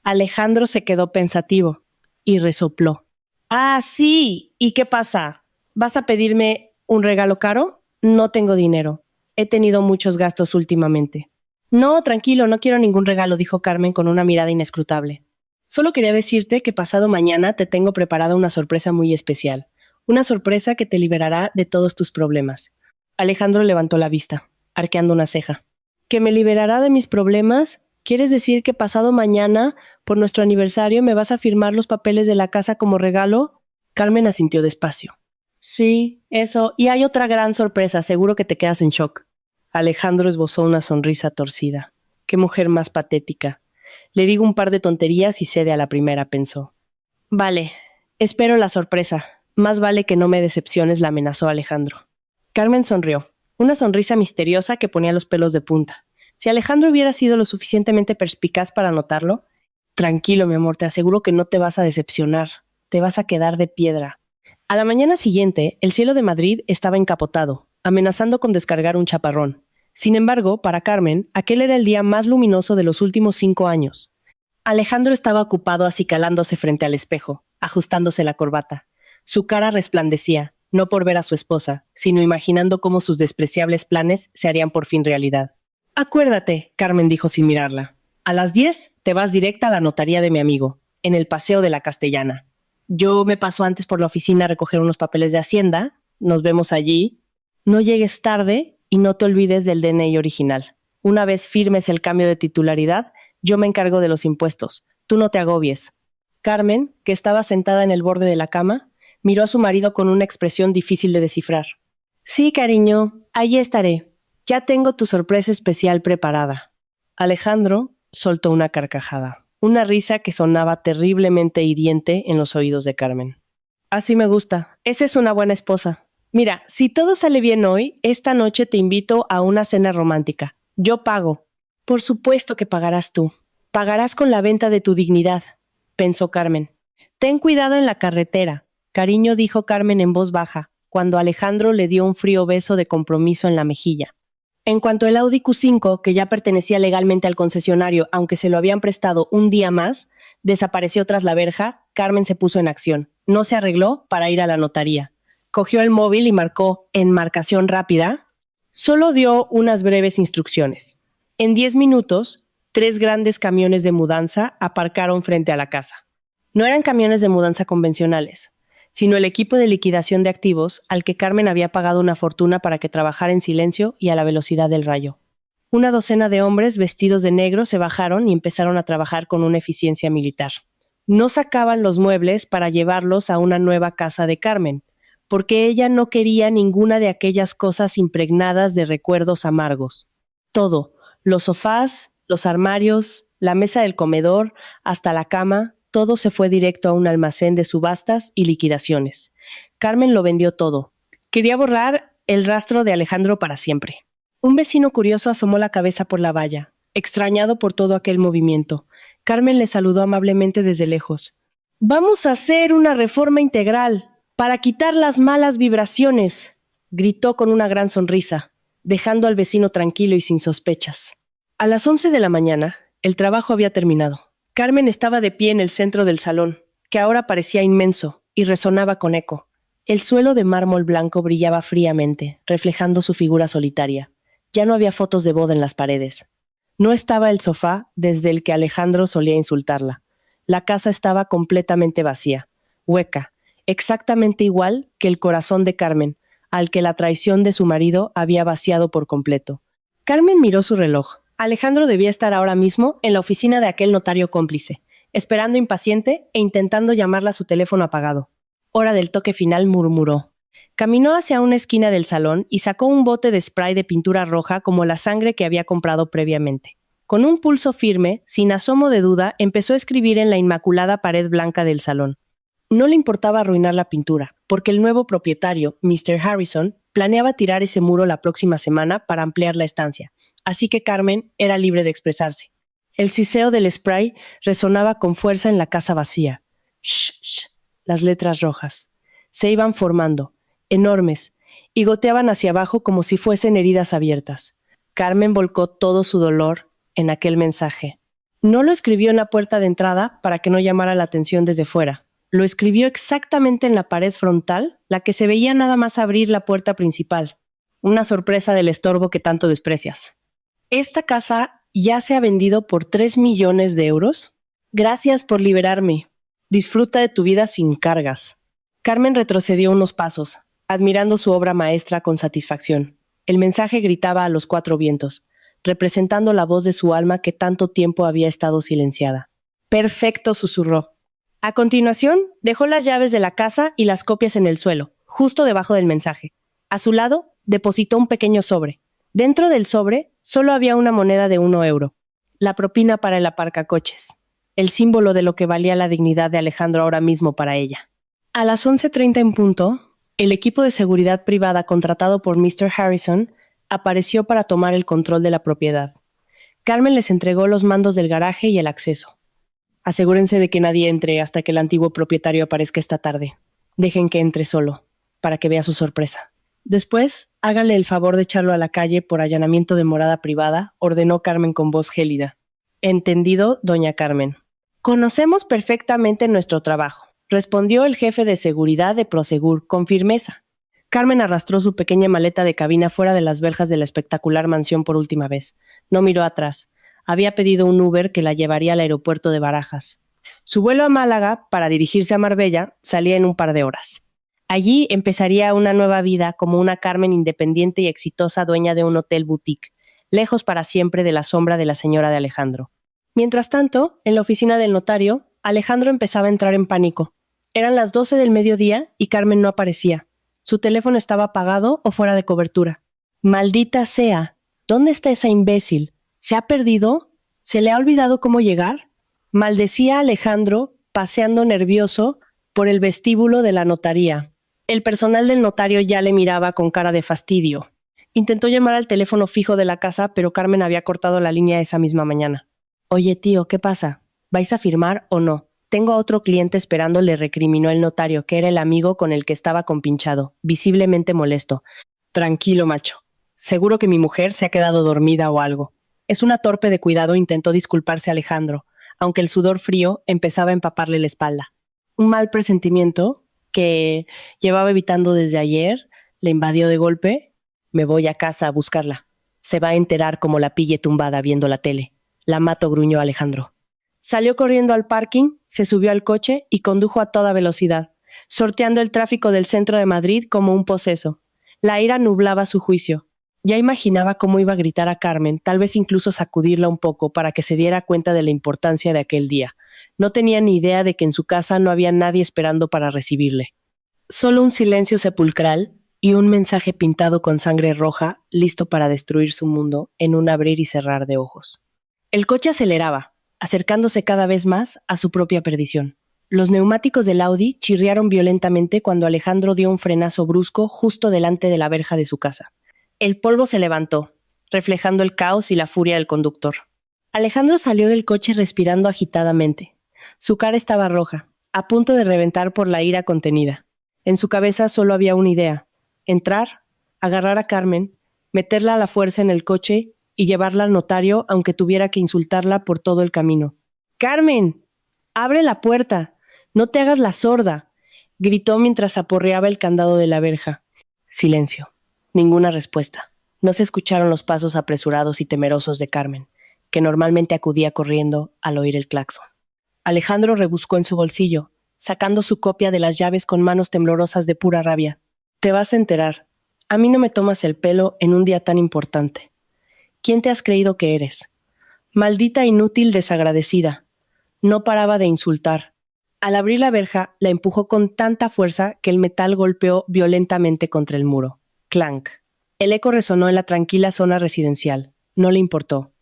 Alejandro se quedó pensativo y resopló. Ah, sí. ¿Y qué pasa? ¿Vas a pedirme un regalo caro? No tengo dinero. He tenido muchos gastos últimamente. No, tranquilo, no quiero ningún regalo, dijo Carmen con una mirada inescrutable. Solo quería decirte que pasado mañana te tengo preparada una sorpresa muy especial. Una sorpresa que te liberará de todos tus problemas. Alejandro levantó la vista, arqueando una ceja. ¿Que me liberará de mis problemas? ¿Quieres decir que pasado mañana, por nuestro aniversario, me vas a firmar los papeles de la casa como regalo? Carmen asintió despacio. Sí, eso. Y hay otra gran sorpresa, seguro que te quedas en shock. Alejandro esbozó una sonrisa torcida. Qué mujer más patética. Le digo un par de tonterías y cede a la primera, pensó. Vale, espero la sorpresa. Más vale que no me decepciones, la amenazó Alejandro. Carmen sonrió, una sonrisa misteriosa que ponía los pelos de punta. Si Alejandro hubiera sido lo suficientemente perspicaz para notarlo, tranquilo, mi amor, te aseguro que no te vas a decepcionar, te vas a quedar de piedra. A la mañana siguiente, el cielo de Madrid estaba encapotado, amenazando con descargar un chaparrón. Sin embargo, para Carmen, aquel era el día más luminoso de los últimos 5 años. Alejandro estaba ocupado acicalándose frente al espejo, ajustándose la corbata. Su cara resplandecía, no por ver a su esposa, sino imaginando cómo sus despreciables planes se harían por fin realidad. Acuérdate, Carmen dijo sin mirarla. A las 10 te vas directa a la notaría de mi amigo, en el Paseo de la Castellana. Yo me paso antes por la oficina a recoger unos papeles de Hacienda. Nos vemos allí. No llegues tarde y no te olvides del DNI original. Una vez firmes el cambio de titularidad, yo me encargo de los impuestos. Tú no te agobies. Carmen, que estaba sentada en el borde de la cama, miró a su marido con una expresión difícil de descifrar. Sí, cariño, allí estaré. Ya tengo tu sorpresa especial preparada. Alejandro soltó una carcajada, una risa que sonaba terriblemente hiriente en los oídos de Carmen. Así me gusta. Esa es una buena esposa. Mira, si todo sale bien hoy, esta noche te invito a una cena romántica. Yo pago. Por supuesto que pagarás tú. Pagarás con la venta de tu dignidad, pensó Carmen. Ten cuidado en la carretera, cariño, dijo Carmen en voz baja, cuando Alejandro le dio un frío beso de compromiso en la mejilla. En cuanto el Audi Q5, que ya pertenecía legalmente al concesionario, aunque se lo habían prestado un día más, desapareció tras la verja, Carmen se puso en acción. No se arregló para ir a la notaría. Cogió el móvil y marcó, en marcación rápida, Solo dio unas breves instrucciones. En 10 minutos, 3 grandes camiones de mudanza aparcaron frente a la casa. No eran camiones de mudanza convencionales, sino el equipo de liquidación de activos al que Carmen había pagado una fortuna para que trabajara en silencio y a la velocidad del rayo. Una docena de hombres vestidos de negro se bajaron y empezaron a trabajar con una eficiencia militar. No sacaban los muebles para llevarlos a una nueva casa de Carmen, porque ella no quería ninguna de aquellas cosas impregnadas de recuerdos amargos. Todo, los sofás, los armarios, la mesa del comedor, hasta la cama, todo se fue directo a un almacén de subastas y liquidaciones. Carmen lo vendió todo. Quería borrar el rastro de Alejandro para siempre. Un vecino curioso asomó la cabeza por la valla, extrañado por todo aquel movimiento. Carmen le saludó amablemente desde lejos. «Vamos a hacer una reforma integral para quitar las malas vibraciones», gritó con una gran sonrisa, dejando al vecino tranquilo y sin sospechas. A las 11 de la mañana, el trabajo había terminado. Carmen estaba de pie en el centro del salón, que ahora parecía inmenso, y resonaba con eco. El suelo de mármol blanco brillaba fríamente, reflejando su figura solitaria. Ya no había fotos de boda en las paredes. No estaba el sofá desde el que Alejandro solía insultarla. La casa estaba completamente vacía, hueca, exactamente igual que el corazón de Carmen, al que la traición de su marido había vaciado por completo. Carmen miró su reloj. Alejandro debía estar ahora mismo en la oficina de aquel notario cómplice, esperando impaciente e intentando llamarla a su teléfono apagado. Hora del toque final, murmuró. Caminó hacia una esquina del salón y sacó un bote de spray de pintura roja como la sangre que había comprado previamente. Con un pulso firme, sin asomo de duda, empezó a escribir en la inmaculada pared blanca del salón. No le importaba arruinar la pintura, porque el nuevo propietario, Mr. Harrison, planeaba tirar ese muro la próxima semana para ampliar la estancia, así que Carmen era libre de expresarse. El siseo del spray resonaba con fuerza en la casa vacía. Shh, shh, las letras rojas. Se iban formando, enormes, y goteaban hacia abajo como si fuesen heridas abiertas. Carmen volcó todo su dolor en aquel mensaje. No lo escribió en la puerta de entrada para que no llamara la atención desde fuera. Lo escribió exactamente en la pared frontal, la que se veía nada más abrir la puerta principal. Una sorpresa del estorbo que tanto desprecias. Esta casa ya se ha vendido por 3 millones de euros. Gracias por liberarme. Disfruta de tu vida sin cargas. Carmen retrocedió unos pasos, admirando su obra maestra con satisfacción. El mensaje gritaba a los 4 vientos, representando la voz de su alma que tanto tiempo había estado silenciada. «Perfecto», susurró. A continuación, dejó las llaves de la casa y las copias en el suelo, justo debajo del mensaje. A su lado, depositó un pequeño sobre. Dentro del sobre, solo había una moneda de 1 euro. La propina para el aparcacoches. El símbolo de lo que valía la dignidad de Alejandro ahora mismo para ella. A las 11:30 en punto, el equipo de seguridad privada contratado por Mr. Harrison apareció para tomar el control de la propiedad. Carmen les entregó los mandos del garaje y el acceso. Asegúrense de que nadie entre hasta que el antiguo propietario aparezca esta tarde. Dejen que entre solo, para que vea su sorpresa. Después, háganle el favor de echarlo a la calle por allanamiento de morada privada, ordenó Carmen con voz gélida. Entendido, doña Carmen. Conocemos perfectamente nuestro trabajo, respondió el jefe de seguridad de Prosegur con firmeza. Carmen arrastró su pequeña maleta de cabina fuera de las verjas de la espectacular mansión por última vez. No miró atrás. Había pedido un Uber que la llevaría al aeropuerto de Barajas. Su vuelo a Málaga, para dirigirse a Marbella, salía en un par de horas. Allí empezaría una nueva vida como una Carmen independiente y exitosa dueña de un hotel boutique, lejos para siempre de la sombra de la señora de Alejandro. Mientras tanto, en la oficina del notario, Alejandro empezaba a entrar en pánico. Eran las 12 del mediodía y Carmen no aparecía. Su teléfono estaba apagado o fuera de cobertura. «Maldita sea, ¿dónde está esa imbécil? ¿Se ha perdido? ¿Se le ha olvidado cómo llegar?», maldecía Alejandro, paseando nervioso por el vestíbulo de la notaría. El personal del notario ya le miraba con cara de fastidio. Intentó llamar al teléfono fijo de la casa, pero Carmen había cortado la línea esa misma mañana. «Oye, tío, ¿qué pasa? ¿Vais a firmar o no? Tengo a otro cliente esperando», le recriminó el notario, que era el amigo con el que estaba compinchado, visiblemente molesto. «Tranquilo, macho. Seguro que mi mujer se ha quedado dormida o algo». Es una torpe de cuidado, intentó disculparse Alejandro, aunque el sudor frío empezaba a empaparle la espalda. Un mal presentimiento, que llevaba evitando desde ayer, le invadió de golpe. Me voy a casa a buscarla. Se va a enterar como la pille tumbada viendo la tele. La mato, gruñó Alejandro. Salió corriendo al parking, se subió al coche y condujo a toda velocidad, sorteando el tráfico del centro de Madrid como un poseso. La ira nublaba su juicio. Ya imaginaba cómo iba a gritar a Carmen, tal vez incluso sacudirla un poco para que se diera cuenta de la importancia de aquel día. No tenía ni idea de que en su casa no había nadie esperando para recibirle. Solo un silencio sepulcral y un mensaje pintado con sangre roja, listo para destruir su mundo en un abrir y cerrar de ojos. El coche aceleraba, acercándose cada vez más a su propia perdición. Los neumáticos del Audi chirriaron violentamente cuando Alejandro dio un frenazo brusco justo delante de la verja de su casa. El polvo se levantó, reflejando el caos y la furia del conductor. Alejandro salió del coche respirando agitadamente. Su cara estaba roja, a punto de reventar por la ira contenida. En su cabeza solo había una idea: entrar, agarrar a Carmen, meterla a la fuerza en el coche y llevarla al notario aunque tuviera que insultarla por todo el camino. ¡Carmen! ¡Abre la puerta! ¡No te hagas la sorda!, gritó mientras aporreaba el candado de la verja. Silencio. Ninguna respuesta. No se escucharon los pasos apresurados y temerosos de Carmen, que normalmente acudía corriendo al oír el claxon. Alejandro rebuscó en su bolsillo, sacando su copia de las llaves con manos temblorosas de pura rabia. Te vas a enterar. A mí no me tomas el pelo en un día tan importante. ¿Quién te has creído que eres? Maldita inútil desagradecida. No paraba de insultar. Al abrir la verja, la empujó con tanta fuerza que el metal golpeó violentamente contra el muro. Clank. El eco resonó en la tranquila zona residencial. No le importó.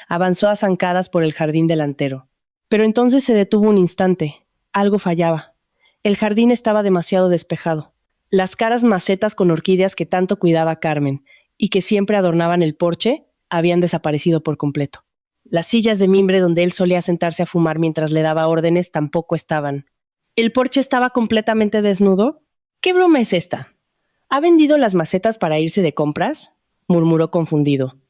Avanzó a zancadas por el jardín delantero. Pero entonces se detuvo un instante. Algo fallaba. El jardín estaba demasiado despejado. Las caras macetas con orquídeas que tanto cuidaba Carmen y que siempre adornaban el porche habían desaparecido por completo. Las sillas de mimbre donde él solía sentarse a fumar mientras le daba órdenes tampoco estaban. ¿El porche estaba completamente desnudo? ¿Qué broma es esta? ¿Ha vendido las macetas para irse de compras?, murmuró confundido.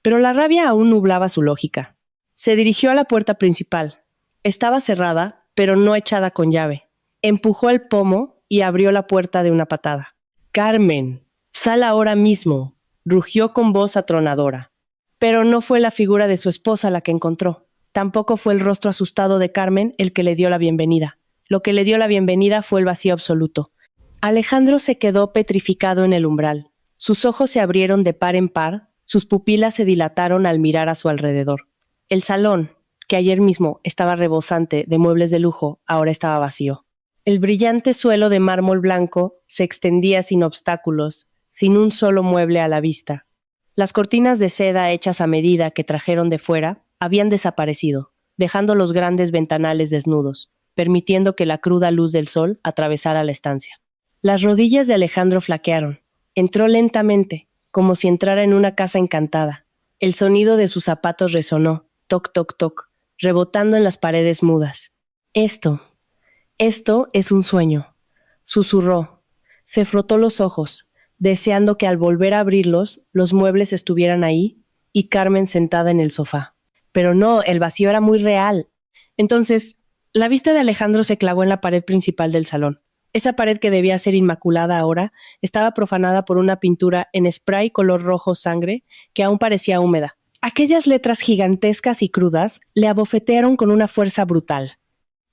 Pero la rabia aún nublaba su lógica. Se dirigió a la puerta principal. Estaba cerrada, pero no echada con llave. Empujó el pomo y abrió la puerta de una patada. «Carmen, sal ahora mismo», rugió con voz atronadora. Pero no fue la figura de su esposa la que encontró. Tampoco fue el rostro asustado de Carmen el que le dio la bienvenida. Lo que le dio la bienvenida fue el vacío absoluto. Alejandro se quedó petrificado en el umbral. Sus ojos se abrieron de par en par, sus pupilas se dilataron al mirar a su alrededor. El salón, que ayer mismo estaba rebosante de muebles de lujo, ahora estaba vacío. El brillante suelo de mármol blanco se extendía sin obstáculos, sin un solo mueble a la vista. Las cortinas de seda hechas a medida que trajeron de fuera habían desaparecido, dejando los grandes ventanales desnudos, permitiendo que la cruda luz del sol atravesara la estancia. Las rodillas de Alejandro flaquearon. Entró lentamente, como si entrara en una casa encantada. El sonido de sus zapatos resonó, toc, toc, toc, rebotando en las paredes mudas. Esto es un sueño, susurró. Se frotó los ojos, deseando que al volver a abrirlos, los muebles estuvieran ahí y Carmen sentada en el sofá. Pero no, el vacío era muy real. Entonces, la vista de Alejandro se clavó en la pared principal del salón. Esa pared que debía ser inmaculada ahora estaba profanada por una pintura en spray color rojo sangre que aún parecía húmeda. Aquellas letras gigantescas y crudas le abofetearon con una fuerza brutal.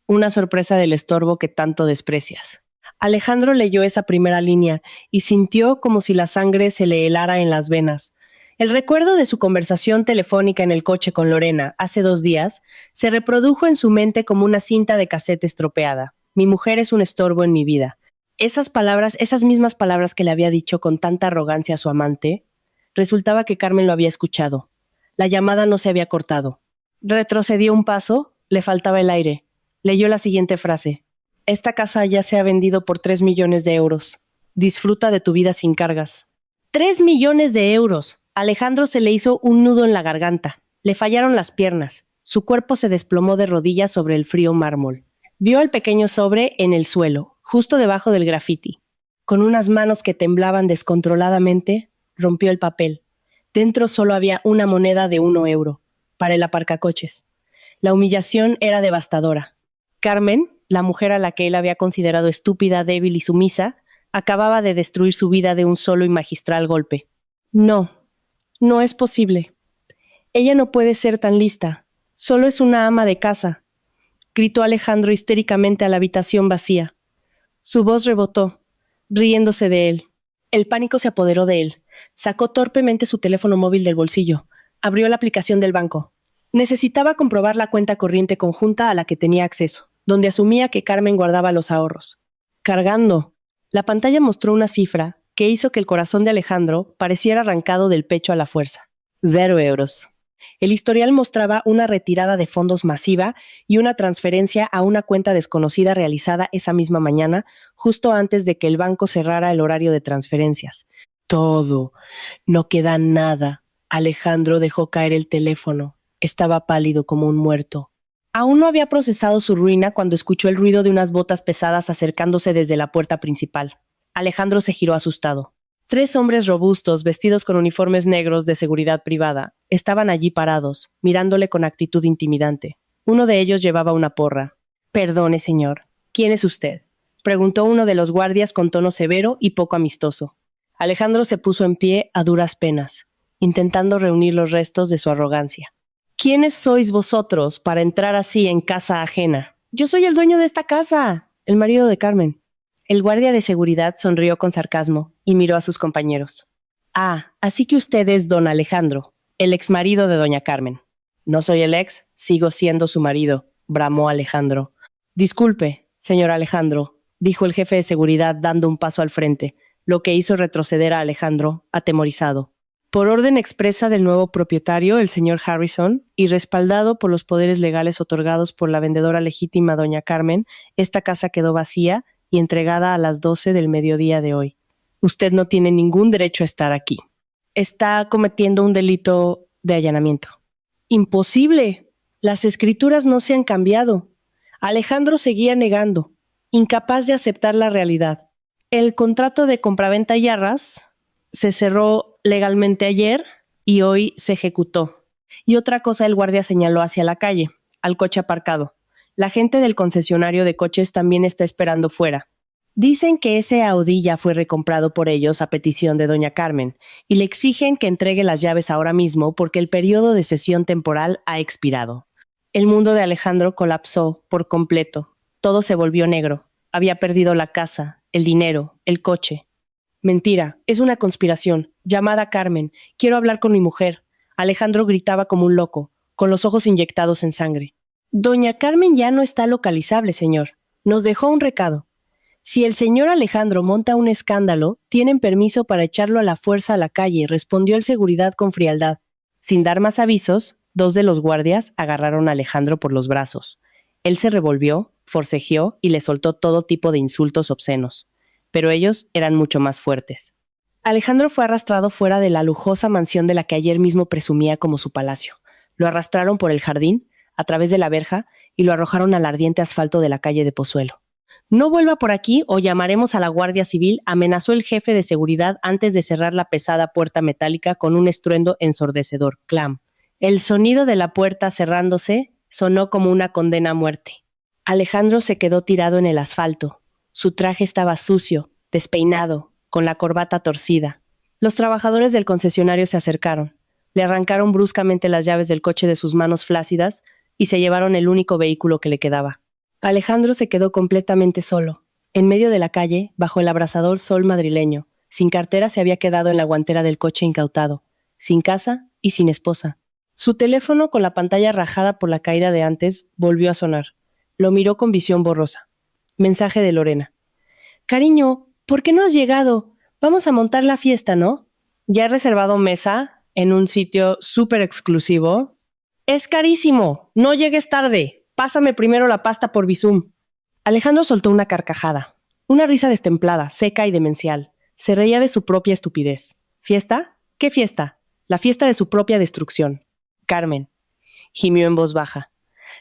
Una sorpresa del estorbo que tanto desprecias. Alejandro leyó esa primera línea y sintió como si la sangre se le helara en las venas. El recuerdo de su conversación telefónica en el coche con Lorena hace 2 días se reprodujo en su mente como una cinta de casete estropeada. Mi mujer es un estorbo en mi vida. Esas palabras, esas mismas palabras que le había dicho con tanta arrogancia a su amante, resultaba que Carmen lo había escuchado. La llamada no se había cortado. Retrocedió un paso, le faltaba el aire. Leyó la siguiente frase. Esta casa ya se ha vendido por 3 millones de euros. Disfruta de tu vida sin cargas. ¡3 millones de euros! Alejandro se le hizo un nudo en la garganta. Le fallaron las piernas. Su cuerpo se desplomó de rodillas sobre el frío mármol. Vio el pequeño sobre en el suelo, justo debajo del graffiti. Con unas manos que temblaban descontroladamente, rompió el papel. Dentro solo había una moneda de 1 euro, para el aparcacoches. La humillación era devastadora. Carmen, la mujer a la que él había considerado estúpida, débil y sumisa, acababa de destruir su vida de un solo y magistral golpe. No, no es posible. Ella no puede ser tan lista. Solo es una ama de casa, gritó Alejandro histéricamente a la habitación vacía. Su voz rebotó, riéndose de él. El pánico se apoderó de él. Sacó torpemente su teléfono móvil del bolsillo. Abrió la aplicación del banco. Necesitaba comprobar la cuenta corriente conjunta a la que tenía acceso, donde asumía que Carmen guardaba los ahorros. Cargando. La pantalla mostró una cifra que hizo que el corazón de Alejandro pareciera arrancado del pecho a la fuerza. 0 euros. El historial mostraba una retirada de fondos masiva y una transferencia a una cuenta desconocida realizada esa misma mañana, justo antes de que el banco cerrara el horario de transferencias. Todo. No queda nada. Alejandro dejó caer el teléfono. Estaba pálido como un muerto. Aún no había procesado su ruina cuando escuchó el ruido de unas botas pesadas acercándose desde la puerta principal. Alejandro se giró asustado. 3 hombres robustos, vestidos con uniformes negros de seguridad privada, estaban allí parados, mirándole con actitud intimidante. Uno de ellos llevaba una porra. «Perdone, señor. ¿Quién es usted?», preguntó uno de los guardias con tono severo y poco amistoso. Alejandro se puso en pie a duras penas, intentando reunir los restos de su arrogancia. «¿Quiénes sois vosotros para entrar así en casa ajena?». «Yo soy el dueño de esta casa», el marido de Carmen. El guardia de seguridad sonrió con sarcasmo y miró a sus compañeros. «Ah, así que usted es don Alejandro, el exmarido de doña Carmen». «No soy el ex, sigo siendo su marido», bramó Alejandro. «Disculpe, señor Alejandro», dijo el jefe de seguridad dando un paso al frente, lo que hizo retroceder a Alejandro, atemorizado. Por orden expresa del nuevo propietario, el señor Harrison, y respaldado por los poderes legales otorgados por la vendedora legítima doña Carmen, esta casa quedó vacía y entregada a las 12 del mediodía de hoy. Usted no tiene ningún derecho a estar aquí. Está cometiendo un delito de allanamiento. ¡Imposible! Las escrituras no se han cambiado. Alejandro seguía negando, incapaz de aceptar la realidad. El contrato de compraventa y arras se cerró legalmente ayer y hoy se ejecutó. Y otra cosa, el guardia señaló hacia la calle, al coche aparcado. La gente del concesionario de coches también está esperando fuera. Dicen que ese Audi ya fue recomprado por ellos a petición de doña Carmen y le exigen que entregue las llaves ahora mismo porque el periodo de cesión temporal ha expirado. El mundo de Alejandro colapsó por completo. Todo se volvió negro. Había perdido la casa, el dinero, el coche. Mentira, es una conspiración. Llamada Carmen. Quiero hablar con mi mujer. Alejandro gritaba como un loco, con los ojos inyectados en sangre. Doña Carmen ya no está localizable, señor. Nos dejó un recado. Si el señor Alejandro monta un escándalo, tienen permiso para echarlo a la fuerza a la calle, respondió el seguridad con frialdad. Sin dar más avisos, 2 de los guardias agarraron a Alejandro por los brazos. Él se revolvió, forcejeó y le soltó todo tipo de insultos obscenos. Pero ellos eran mucho más fuertes. Alejandro fue arrastrado fuera de la lujosa mansión de la que ayer mismo presumía como su palacio. Lo arrastraron por el jardín, a través de la verja, y lo arrojaron al ardiente asfalto de la calle de Pozuelo. «No vuelva por aquí o llamaremos a la Guardia Civil», amenazó el jefe de seguridad antes de cerrar la pesada puerta metálica con un estruendo ensordecedor. Clam. El sonido de la puerta cerrándose sonó como una condena a muerte. Alejandro se quedó tirado en el asfalto. Su traje estaba sucio, despeinado, con la corbata torcida. Los trabajadores del concesionario se acercaron. Le arrancaron bruscamente las llaves del coche de sus manos flácidas y se llevaron el único vehículo que le quedaba. Alejandro se quedó completamente solo. En medio de la calle, bajo el abrasador sol madrileño, sin cartera se había quedado en la guantera del coche incautado, sin casa y sin esposa. Su teléfono, con la pantalla rajada por la caída de antes, volvió a sonar. Lo miró con visión borrosa. Mensaje de Lorena. «Cariño, ¿por qué no has llegado? Vamos a montar la fiesta, ¿no? Ya he reservado mesa en un sitio súper exclusivo. Es carísimo. No llegues tarde. Pásame primero la pasta por Bizum». Alejandro soltó una carcajada. Una risa destemplada, seca y demencial. Se reía de su propia estupidez. ¿Fiesta? ¿Qué fiesta? La fiesta de su propia destrucción. Carmen. Gimió en voz baja.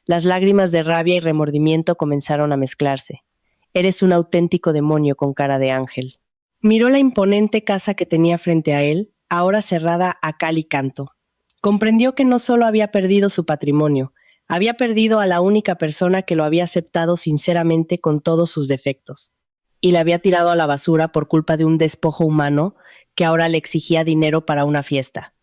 Las lágrimas de rabia y remordimiento comenzaron a mezclarse. Eres un auténtico demonio con cara de ángel. Miró la imponente casa que tenía frente a él, ahora cerrada a cal y canto. Comprendió que no solo había perdido su patrimonio, había perdido a la única persona que lo había aceptado sinceramente con todos sus defectos. y la había tirado a la basura por culpa de un despojo humano que ahora le exigía dinero para una fiesta.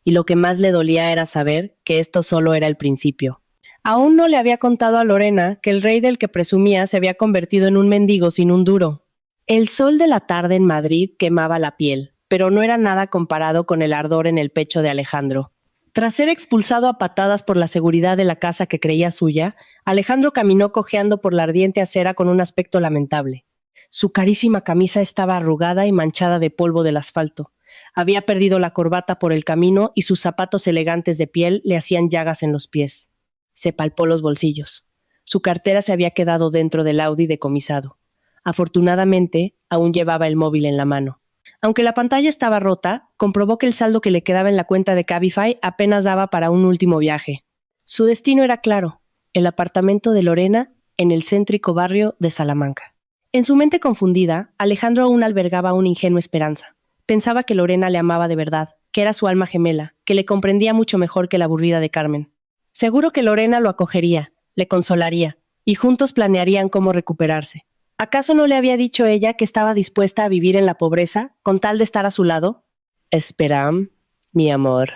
Y lo que más le dolía era saber que esto solo era el principio. Aún no le había contado a Lorena que el rey del que presumía se había convertido en un mendigo sin un duro. El sol de la tarde en Madrid quemaba la piel, pero no era nada comparado con el ardor en el pecho de Alejandro. Tras ser expulsado a patadas por la seguridad de la casa que creía suya, Alejandro caminó cojeando por la ardiente acera con un aspecto lamentable. Su carísima camisa estaba arrugada y manchada de polvo del asfalto. Había perdido la corbata por el camino y sus zapatos elegantes de piel le hacían llagas en los pies. Se palpó los bolsillos. Su cartera se había quedado dentro del Audi decomisado. Afortunadamente, aún llevaba el móvil en la mano. Aunque la pantalla estaba rota, comprobó que el saldo que le quedaba en la cuenta de Cabify apenas daba para un último viaje. Su destino era claro: el apartamento de Lorena en el céntrico barrio de Salamanca. En su mente confundida, Alejandro aún albergaba una ingenua esperanza. Pensaba que Lorena le amaba de verdad, que era su alma gemela, que le comprendía mucho mejor que la aburrida de Carmen. Seguro que Lorena lo acogería, le consolaría, y juntos planearían cómo recuperarse. ¿Acaso no le había dicho ella que estaba dispuesta a vivir en la pobreza con tal de estar a su lado? Espera, mi amor.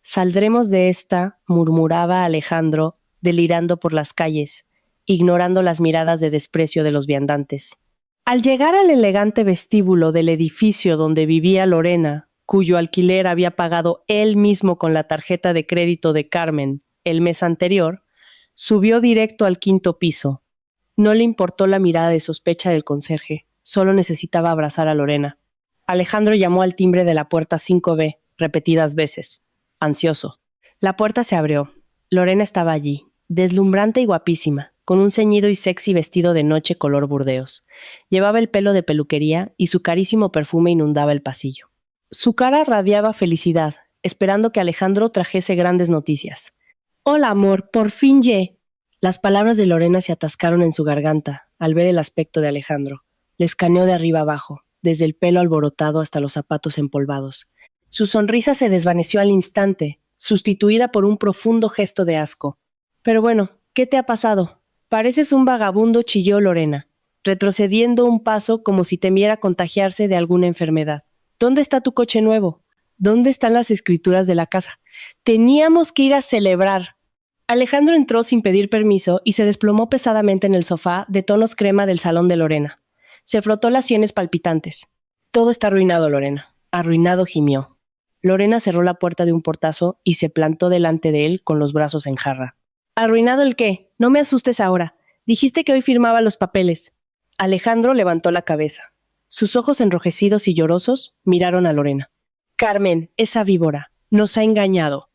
Saldremos de esta, murmuraba Alejandro, delirando por las calles, ignorando las miradas de desprecio de los viandantes. Al llegar al elegante vestíbulo del edificio donde vivía Lorena, cuyo alquiler había pagado él mismo con la tarjeta de crédito de Carmen el mes anterior, subió directo al quinto piso. No le importó la mirada de sospecha del conserje, solo necesitaba abrazar a Lorena. Alejandro llamó al timbre de la puerta 5B, repetidas veces, ansioso. La puerta se abrió. Lorena estaba allí, deslumbrante y guapísima, con un ceñido y sexy vestido de noche color burdeos. Llevaba el pelo de peluquería y su carísimo perfume inundaba el pasillo. Su cara radiaba felicidad, esperando que Alejandro trajese grandes noticias. «Hola, amor, por fin llegué». Las palabras de Lorena se atascaron en su garganta al ver el aspecto de Alejandro. Le escaneó de arriba abajo, desde el pelo alborotado hasta los zapatos empolvados. Su sonrisa se desvaneció al instante, sustituida por un profundo gesto de asco. «Pero bueno, ¿qué te ha pasado? Pareces un vagabundo», chilló Lorena, retrocediendo un paso como si temiera contagiarse de alguna enfermedad. «¿Dónde está tu coche nuevo? ¿Dónde están las escrituras de la casa? Teníamos que ir a celebrar». Alejandro entró sin pedir permiso y se desplomó pesadamente en el sofá de tonos crema del salón de Lorena. Se frotó las sienes palpitantes. «Todo está arruinado, Lorena». Arruinado, gimió. Lorena cerró la puerta de un portazo y se plantó delante de él con los brazos en jarra. «¿Arruinado el qué? No me asustes ahora. Dijiste que hoy firmaba los papeles». Alejandro levantó la cabeza. Sus ojos enrojecidos y llorosos miraron a Lorena. «Carmen, esa víbora, nos ha engañado.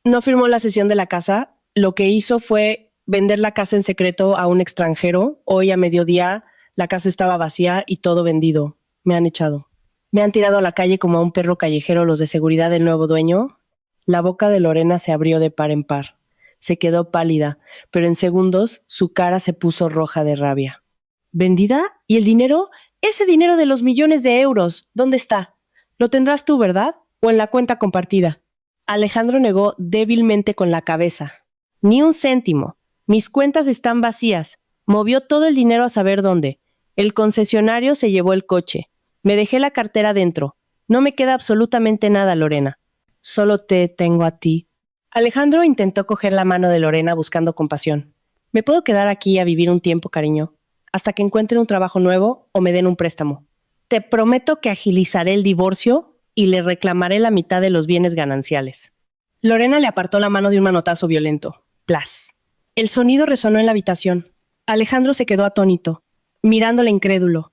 No firmó la cesión de la casa. Lo que hizo fue vender la casa en secreto a un extranjero. Hoy a mediodía la casa estaba vacía y todo vendido. Me han echado. Me han tirado a la calle como a un perro callejero los de seguridad del nuevo dueño». La boca de Lorena se abrió de par en par. Se quedó pálida, pero en segundos su cara se puso roja de rabia. «¿Vendida? ¿Y el dinero? Ese dinero de los millones de euros, ¿dónde está? Lo tendrás tú, ¿verdad? ¿O en la cuenta compartida?» Alejandro negó débilmente con la cabeza. «Ni un céntimo. Mis cuentas están vacías. Movió todo el dinero a saber dónde. El concesionario se llevó el coche. Me dejé la cartera dentro. No me queda absolutamente nada, Lorena. Solo te tengo a ti». Alejandro intentó coger la mano de Lorena buscando compasión. «¿Me puedo quedar aquí a vivir un tiempo, cariño? Hasta que encuentre un trabajo nuevo o me den un préstamo. Te prometo que agilizaré el divorcio y le reclamaré la mitad de los bienes gananciales». Lorena le apartó la mano de un manotazo violento. ¡Plas! El sonido resonó en la habitación. Alejandro se quedó atónito, mirándole incrédulo.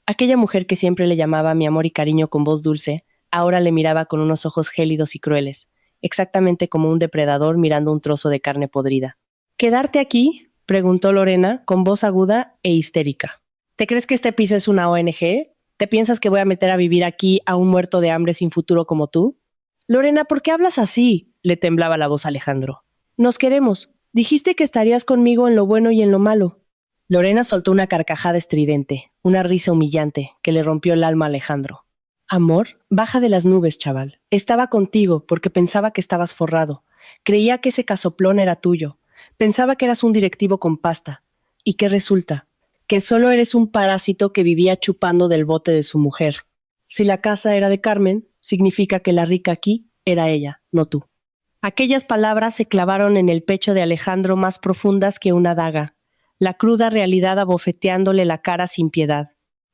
Aquella mujer que siempre le llamaba mi amor y cariño con voz dulce, ahora le miraba con unos ojos gélidos y crueles, exactamente como un depredador mirando un trozo de carne podrida. «¿Quedarte aquí?», preguntó Lorena con voz aguda e histérica. «¿Te crees que este piso es una ONG? ¿Te piensas que voy a meter a vivir aquí a un muerto de hambre sin futuro como tú?» «Lorena, ¿por qué hablas así?», le temblaba la voz a Alejandro. «Nos queremos. Dijiste que estarías conmigo en lo bueno y en lo malo». Lorena soltó una carcajada estridente, una risa humillante, que le rompió el alma a Alejandro. «Amor, baja de las nubes, chaval. Estaba contigo porque pensaba que estabas forrado. Creía que ese casoplón era tuyo. Pensaba que eras un directivo con pasta. ¿Y qué resulta? que solo eres un parásito que vivía chupando del bote de su mujer. Si la casa era de Carmen, significa que la rica aquí era ella, no tú. Aquellas palabras se clavaron en el pecho de Alejandro más profundas que una daga, la cruda realidad abofeteándole la cara sin piedad.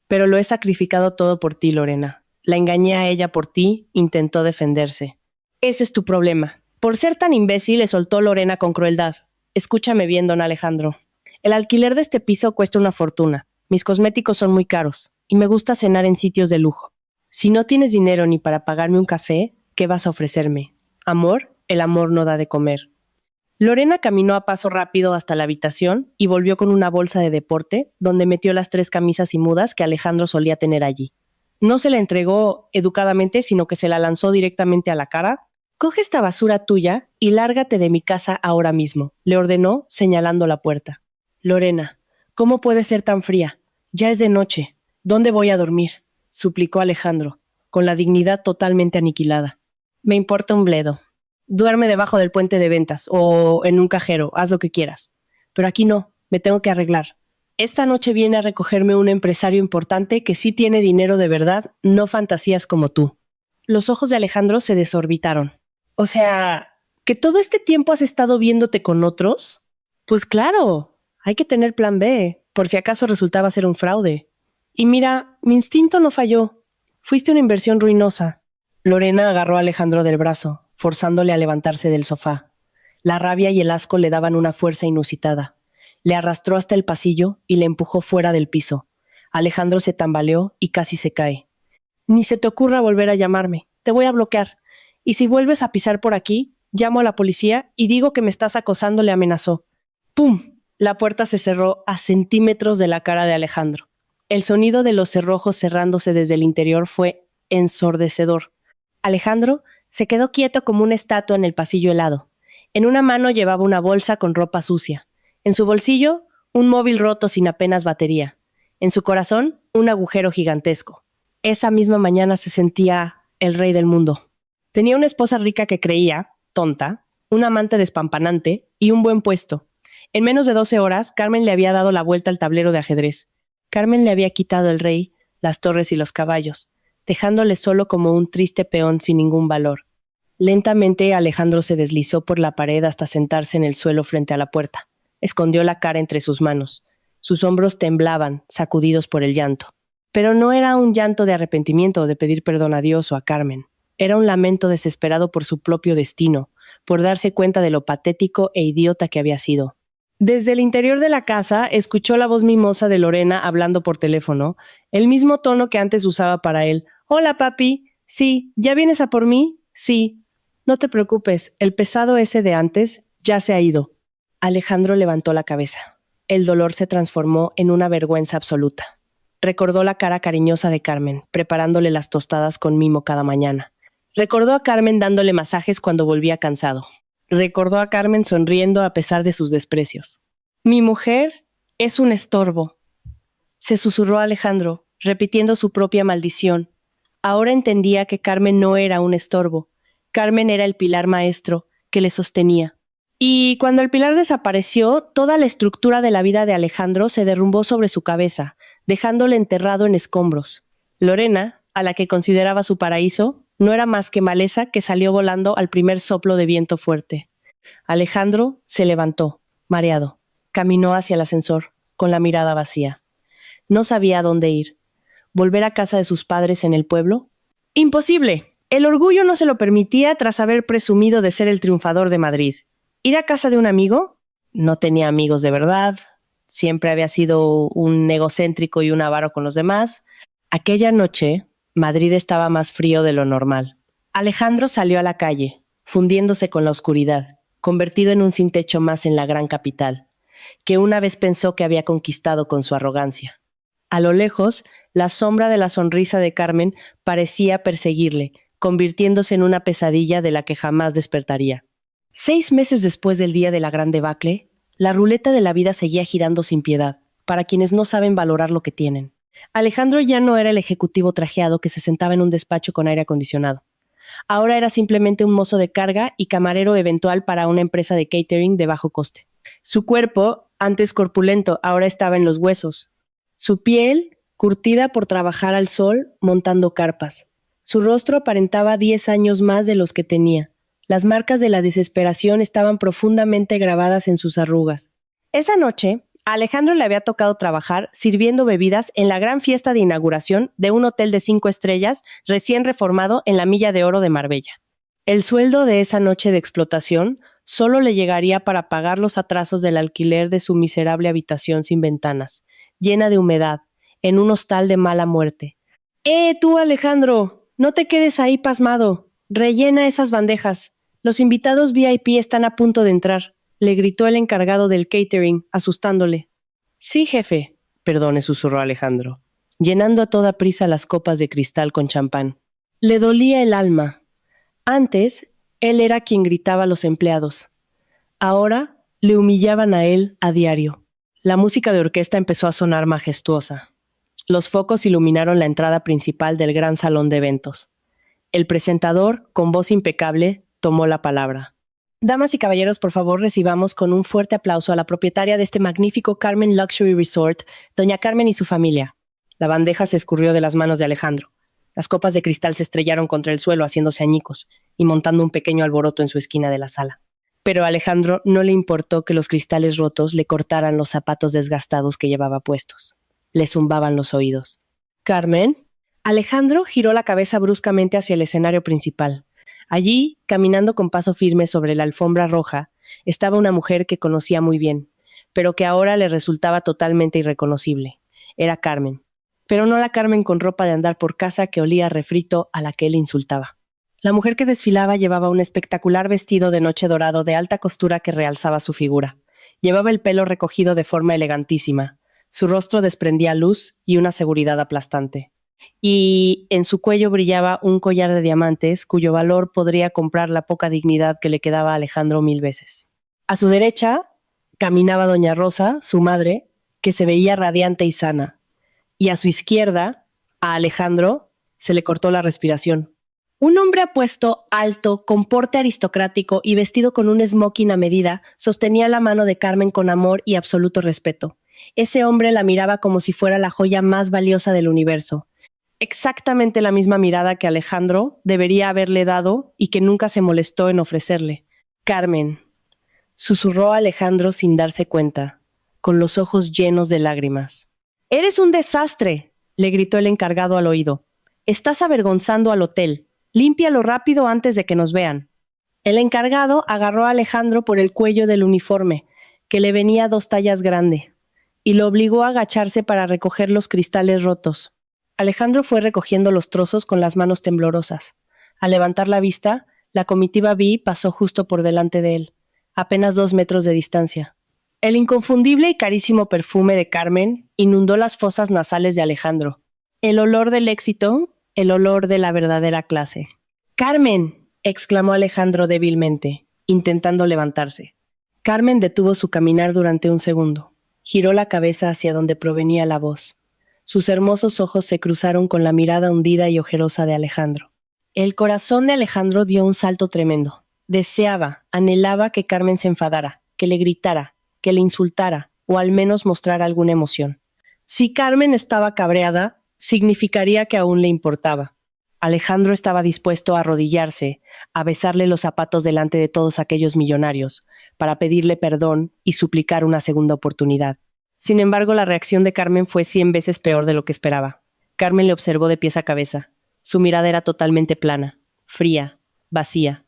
Pero lo he sacrificado todo por ti, Lorena. La engañé a ella por ti, intentó defenderse. Ese es tu problema. Por ser tan imbécil, le soltó Lorena con crueldad. Escúchame bien, don Alejandro. El alquiler de este piso cuesta una fortuna. Mis cosméticos son muy caros, y me gusta cenar en sitios de lujo. Si no tienes dinero ni para pagarme un café, ¿qué vas a ofrecerme? ¿Amor? El amor no da de comer. Lorena caminó a paso rápido hasta la habitación y volvió con una bolsa de deporte, donde metió las 3 camisas y mudas que Alejandro solía tener allí. No se la entregó educadamente, sino que se la lanzó directamente a la cara. «Coge esta basura tuya y lárgate de mi casa ahora mismo», le ordenó, señalando la puerta. «Lorena, ¿cómo puedes ser tan fría? Ya es de noche. ¿Dónde voy a dormir?», suplicó Alejandro, con la dignidad totalmente aniquilada. «Me importa un bledo. Duerme debajo del puente de ventas o en un cajero, haz lo que quieras. Pero aquí no, me tengo que arreglar. Esta noche viene a recogerme un empresario importante que sí tiene dinero de verdad, no fantasías como tú». Los ojos de Alejandro se desorbitaron. «O sea, ¿que todo este tiempo has estado viéndote con otros?». «Pues claro, hay que tener plan B, por si acaso resultaba ser un fraude. Y mira, mi instinto no falló. Fuiste una inversión ruinosa». Lorena agarró a Alejandro del brazo, forzándole a levantarse del sofá. La rabia y el asco le daban una fuerza inusitada. Le arrastró hasta el pasillo y le empujó fuera del piso. Alejandro se tambaleó y casi se cae. «Ni se te ocurra volver a llamarme. Te voy a bloquear. Y si vuelves a pisar por aquí, llamo a la policía y digo que me estás acosando», le amenazó. ¡Pum! La puerta se cerró a centímetros de la cara de Alejandro. El sonido de los cerrojos cerrándose desde el interior fue ensordecedor. Alejandro se quedó quieto como una estatua en el pasillo helado. En una mano llevaba una bolsa con ropa sucia. En su bolsillo, un móvil roto sin apenas batería. En su corazón, un agujero gigantesco. Esa misma mañana se sentía el rey del mundo. Tenía una esposa rica que creía, tonta, un amante despampanante y un buen puesto. En menos de 12 horas, Carmen le había dado la vuelta al tablero de ajedrez. Carmen le había quitado el rey, las torres y los caballos, dejándole solo como un triste peón sin ningún valor. Lentamente Alejandro se deslizó por la pared hasta sentarse en el suelo frente a la puerta. Escondió la cara entre sus manos. Sus hombros temblaban, sacudidos por el llanto. Pero no era un llanto de arrepentimiento o de pedir perdón a Dios o a Carmen. Era un lamento desesperado por su propio destino, por darse cuenta de lo patético e idiota que había sido. Desde el interior de la casa escuchó la voz mimosa de Lorena hablando por teléfono, el mismo tono que antes usaba para él. «Hola, papi. Sí, ¿ya vienes a por mí? Sí. No te preocupes, el pesado ese de antes ya se ha ido». Alejandro levantó la cabeza. El dolor se transformó en una vergüenza absoluta. Recordó la cara cariñosa de Carmen, preparándole las tostadas con mimo cada mañana. Recordó a Carmen dándole masajes cuando volvía cansado. Recordó a Carmen sonriendo a pesar de sus desprecios. «Mi mujer es un estorbo», se susurró Alejandro, repitiendo su propia maldición. Ahora entendía que Carmen no era un estorbo. Carmen era el pilar maestro que le sostenía. Y cuando el pilar desapareció, toda la estructura de la vida de Alejandro se derrumbó sobre su cabeza, dejándole enterrado en escombros. Lorena, a la que consideraba su paraíso, no era más que maleza que salió volando al primer soplo de viento fuerte. Alejandro se levantó, mareado. Caminó hacia el ascensor, con la mirada vacía. No sabía a dónde ir. ¿Volver a casa de sus padres en el pueblo? ¡Imposible! El orgullo no se lo permitía tras haber presumido de ser el triunfador de Madrid. ¿Ir a casa de un amigo? No tenía amigos de verdad. Siempre había sido un egocéntrico y un avaro con los demás. Aquella noche, Madrid estaba más frío de lo normal. Alejandro salió a la calle, fundiéndose con la oscuridad, convertido en un sin techo más en la gran capital, que una vez pensó que había conquistado con su arrogancia. A lo lejos, la sombra de la sonrisa de Carmen parecía perseguirle, convirtiéndose en una pesadilla de la que jamás despertaría. 6 meses después del día de la gran debacle, la ruleta de la vida seguía girando sin piedad, para quienes no saben valorar lo que tienen. Alejandro ya no era el ejecutivo trajeado que se sentaba en un despacho con aire acondicionado. Ahora era simplemente un mozo de carga y camarero eventual para una empresa de catering de bajo coste. Su cuerpo, antes corpulento, ahora estaba en los huesos. Su piel, curtida por trabajar al sol, montando carpas. Su rostro aparentaba 10 años más de los que tenía. Las marcas de la desesperación estaban profundamente grabadas en sus arrugas. Esa noche, a Alejandro le había tocado trabajar sirviendo bebidas en la gran fiesta de inauguración de un hotel de 5 estrellas recién reformado en la Milla de Oro de Marbella. El sueldo de esa noche de explotación solo le llegaría para pagar los atrasos del alquiler de su miserable habitación sin ventanas, llena de humedad, en un hostal de mala muerte. Tú, Alejandro! No te quedes ahí pasmado. Rellena esas bandejas. Los invitados VIP están a punto de entrar, le gritó el encargado del catering, asustándole. Sí, jefe, perdone, susurró Alejandro, llenando a toda prisa las copas de cristal con champán. Le dolía el alma. Antes, él era quien gritaba a los empleados. Ahora, le humillaban a él a diario. La música de orquesta empezó a sonar majestuosa. Los focos iluminaron la entrada principal del gran salón de eventos. El presentador, con voz impecable, tomó la palabra. Damas y caballeros, por favor, recibamos con un fuerte aplauso a la propietaria de este magnífico Carmen Luxury Resort, doña Carmen y su familia. La bandeja se escurrió de las manos de Alejandro. Las copas de cristal se estrellaron contra el suelo haciéndose añicos y montando un pequeño alboroto en su esquina de la sala. Pero a Alejandro no le importó que los cristales rotos le cortaran los zapatos desgastados que llevaba puestos. Le zumbaban los oídos. ¿Carmen? Alejandro giró la cabeza bruscamente hacia el escenario principal. Allí, caminando con paso firme sobre la alfombra roja, estaba una mujer que conocía muy bien, pero que ahora le resultaba totalmente irreconocible. Era Carmen, pero no la Carmen con ropa de andar por casa que olía a refrito a la que él insultaba. La mujer que desfilaba llevaba un espectacular vestido de noche dorado de alta costura que realzaba su figura. Llevaba el pelo recogido de forma elegantísima. Su rostro desprendía luz y una seguridad aplastante. Y en su cuello brillaba un collar de diamantes cuyo valor podría comprar la poca dignidad que le quedaba a Alejandro 1000 veces. A su derecha caminaba doña Rosa, su madre, que se veía radiante y sana. Y a su izquierda, a Alejandro, se le cortó la respiración. Un hombre apuesto, alto, con porte aristocrático y vestido con un smoking a medida, sostenía la mano de Carmen con amor y absoluto respeto. Ese hombre la miraba como si fuera la joya más valiosa del universo. Exactamente la misma mirada que Alejandro debería haberle dado y que nunca se molestó en ofrecerle. Carmen, susurró Alejandro sin darse cuenta, con los ojos llenos de lágrimas. ¡Eres un desastre!, le gritó el encargado al oído. Estás avergonzando al hotel. Límpialo rápido antes de que nos vean. El encargado agarró a Alejandro por el cuello del uniforme, que le venía 2 tallas grande, y lo obligó a agacharse para recoger los cristales rotos. Alejandro fue recogiendo los trozos con las manos temblorosas. Al levantar la vista, la comitiva VIP pasó justo por delante de él, apenas 2 metros de distancia. El inconfundible y carísimo perfume de Carmen inundó las fosas nasales de Alejandro. El olor del éxito, el olor de la verdadera clase. ¡Carmen!, exclamó Alejandro débilmente, intentando levantarse. Carmen detuvo su caminar durante un segundo. Giró la cabeza hacia donde provenía la voz. Sus hermosos ojos se cruzaron con la mirada hundida y ojerosa de Alejandro. El corazón de Alejandro dio un salto tremendo. Deseaba, anhelaba que Carmen se enfadara, que le gritara, que le insultara, o al menos mostrara alguna emoción. Si Carmen estaba cabreada, significaría que aún le importaba. Alejandro estaba dispuesto a arrodillarse, a besarle los zapatos delante de todos aquellos millonarios, para pedirle perdón y suplicar una segunda oportunidad. Sin embargo, la reacción de Carmen fue 100 veces peor de lo que esperaba. Carmen le observó de pies a cabeza. Su mirada era totalmente plana, fría, vacía.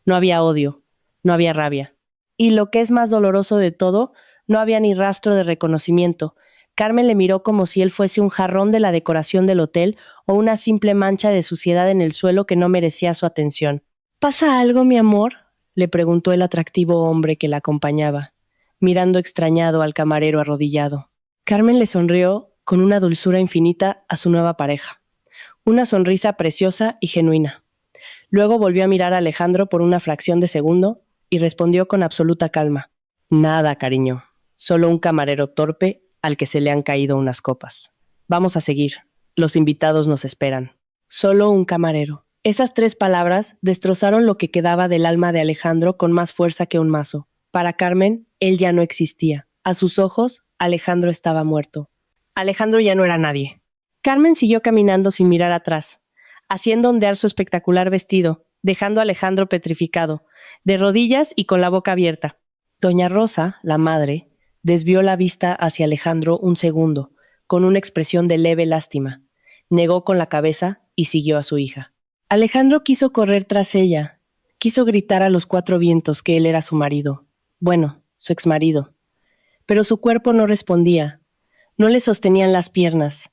No había odio, no había rabia. Y lo que es más doloroso de todo, no había ni rastro de reconocimiento. Carmen le miró como si él fuese un jarrón de la decoración del hotel o una simple mancha de suciedad en el suelo que no merecía su atención. ¿Pasa algo, mi amor?, le preguntó el atractivo hombre que la acompañaba, mirando extrañado al camarero arrodillado. Carmen le sonrió con una dulzura infinita a su nueva pareja. Una sonrisa preciosa y genuina. Luego volvió a mirar a Alejandro por una fracción de segundo y respondió con absoluta calma. Nada, cariño. Solo un camarero torpe al que se le han caído unas copas. Vamos a seguir. Los invitados nos esperan. Solo un camarero. Esas 3 palabras destrozaron lo que quedaba del alma de Alejandro con más fuerza que un mazo. Para Carmen, él ya no existía. A sus ojos, Alejandro estaba muerto. Alejandro ya no era nadie. Carmen siguió caminando sin mirar atrás, haciendo ondear su espectacular vestido, dejando a Alejandro petrificado, de rodillas y con la boca abierta. Doña Rosa, la madre, desvió la vista hacia Alejandro un segundo, con una expresión de leve lástima. Negó con la cabeza y siguió a su hija. Alejandro quiso correr tras ella. Quiso gritar a los cuatro vientos que él era su marido. Bueno, su exmarido. Pero su cuerpo no respondía. No le sostenían las piernas.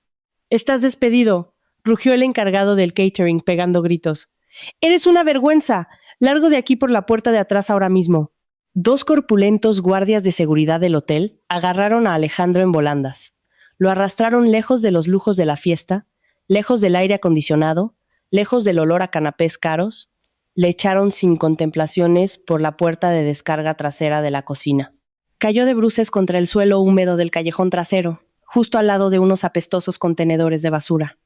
«¡Estás despedido!», rugió el encargado del catering pegando gritos. «¡Eres una vergüenza! Largo de aquí por la puerta de atrás ahora mismo». Dos corpulentos guardias de seguridad del hotel agarraron a Alejandro en volandas. Lo arrastraron lejos de los lujos de la fiesta, lejos del aire acondicionado, lejos del olor a canapés caros. Le echaron sin contemplaciones por la puerta de descarga trasera de la cocina. Cayó de bruces contra el suelo húmedo del callejón trasero, justo al lado de unos apestosos contenedores de basura.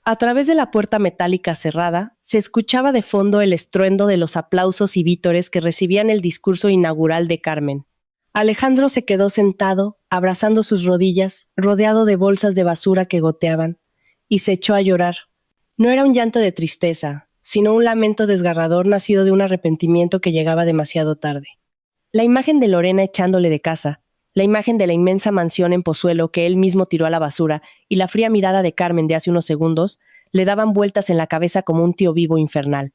A través de la puerta metálica cerrada, se escuchaba de fondo el estruendo de los aplausos y vítores que recibían el discurso inaugural de Carmen. Alejandro se quedó sentado, abrazando sus rodillas, rodeado de bolsas de basura que goteaban, y se echó a llorar. No era un llanto de tristeza, sino un lamento desgarrador nacido de un arrepentimiento que llegaba demasiado tarde. La imagen de Lorena echándole de casa, la imagen de la inmensa mansión en Pozuelo que él mismo tiró a la basura y la fría mirada de Carmen de hace unos segundos le daban vueltas en la cabeza como un tío vivo infernal.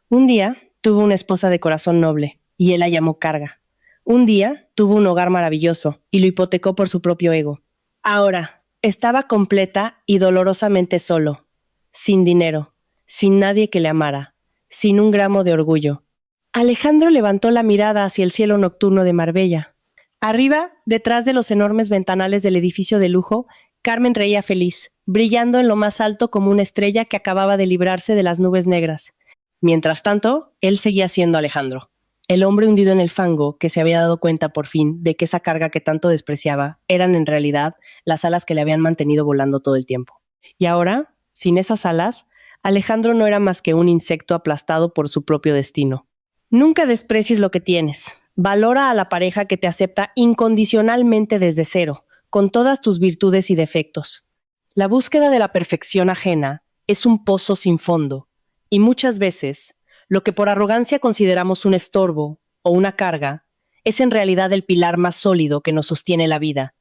Un día tuvo una esposa de corazón noble y él la llamó carga. Un día tuvo un hogar maravilloso y lo hipotecó por su propio ego. Ahora estaba completa y dolorosamente solo, sin dinero, sin nadie que le amara, sin un gramo de orgullo. Alejandro levantó la mirada hacia el cielo nocturno de Marbella. Arriba, detrás de los enormes ventanales del edificio de lujo, Carmen reía feliz, brillando en lo más alto como una estrella que acababa de librarse de las nubes negras. Mientras tanto, él seguía siendo Alejandro, el hombre hundido en el fango que se había dado cuenta por fin de que esa carga que tanto despreciaba eran en realidad las alas que le habían mantenido volando todo el tiempo. Y ahora, sin esas alas, Alejandro no era más que un insecto aplastado por su propio destino. Nunca desprecies lo que tienes. Valora a la pareja que te acepta incondicionalmente desde cero, con todas tus virtudes y defectos. La búsqueda de la perfección ajena es un pozo sin fondo, y muchas veces, lo que por arrogancia consideramos un estorbo o una carga, es en realidad el pilar más sólido que nos sostiene la vida.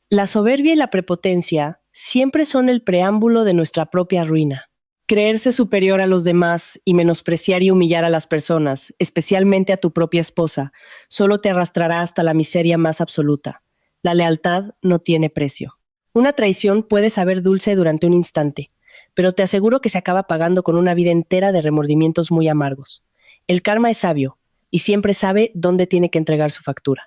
La soberbia y la prepotencia siempre son el preámbulo de nuestra propia ruina. Creerse superior a los demás y menospreciar y humillar a las personas, especialmente a tu propia esposa, solo te arrastrará hasta la miseria más absoluta. La lealtad no tiene precio. Una traición puede saber dulce durante un instante, pero te aseguro que se acaba pagando con una vida entera de remordimientos muy amargos. El karma es sabio y siempre sabe dónde tiene que entregar su factura.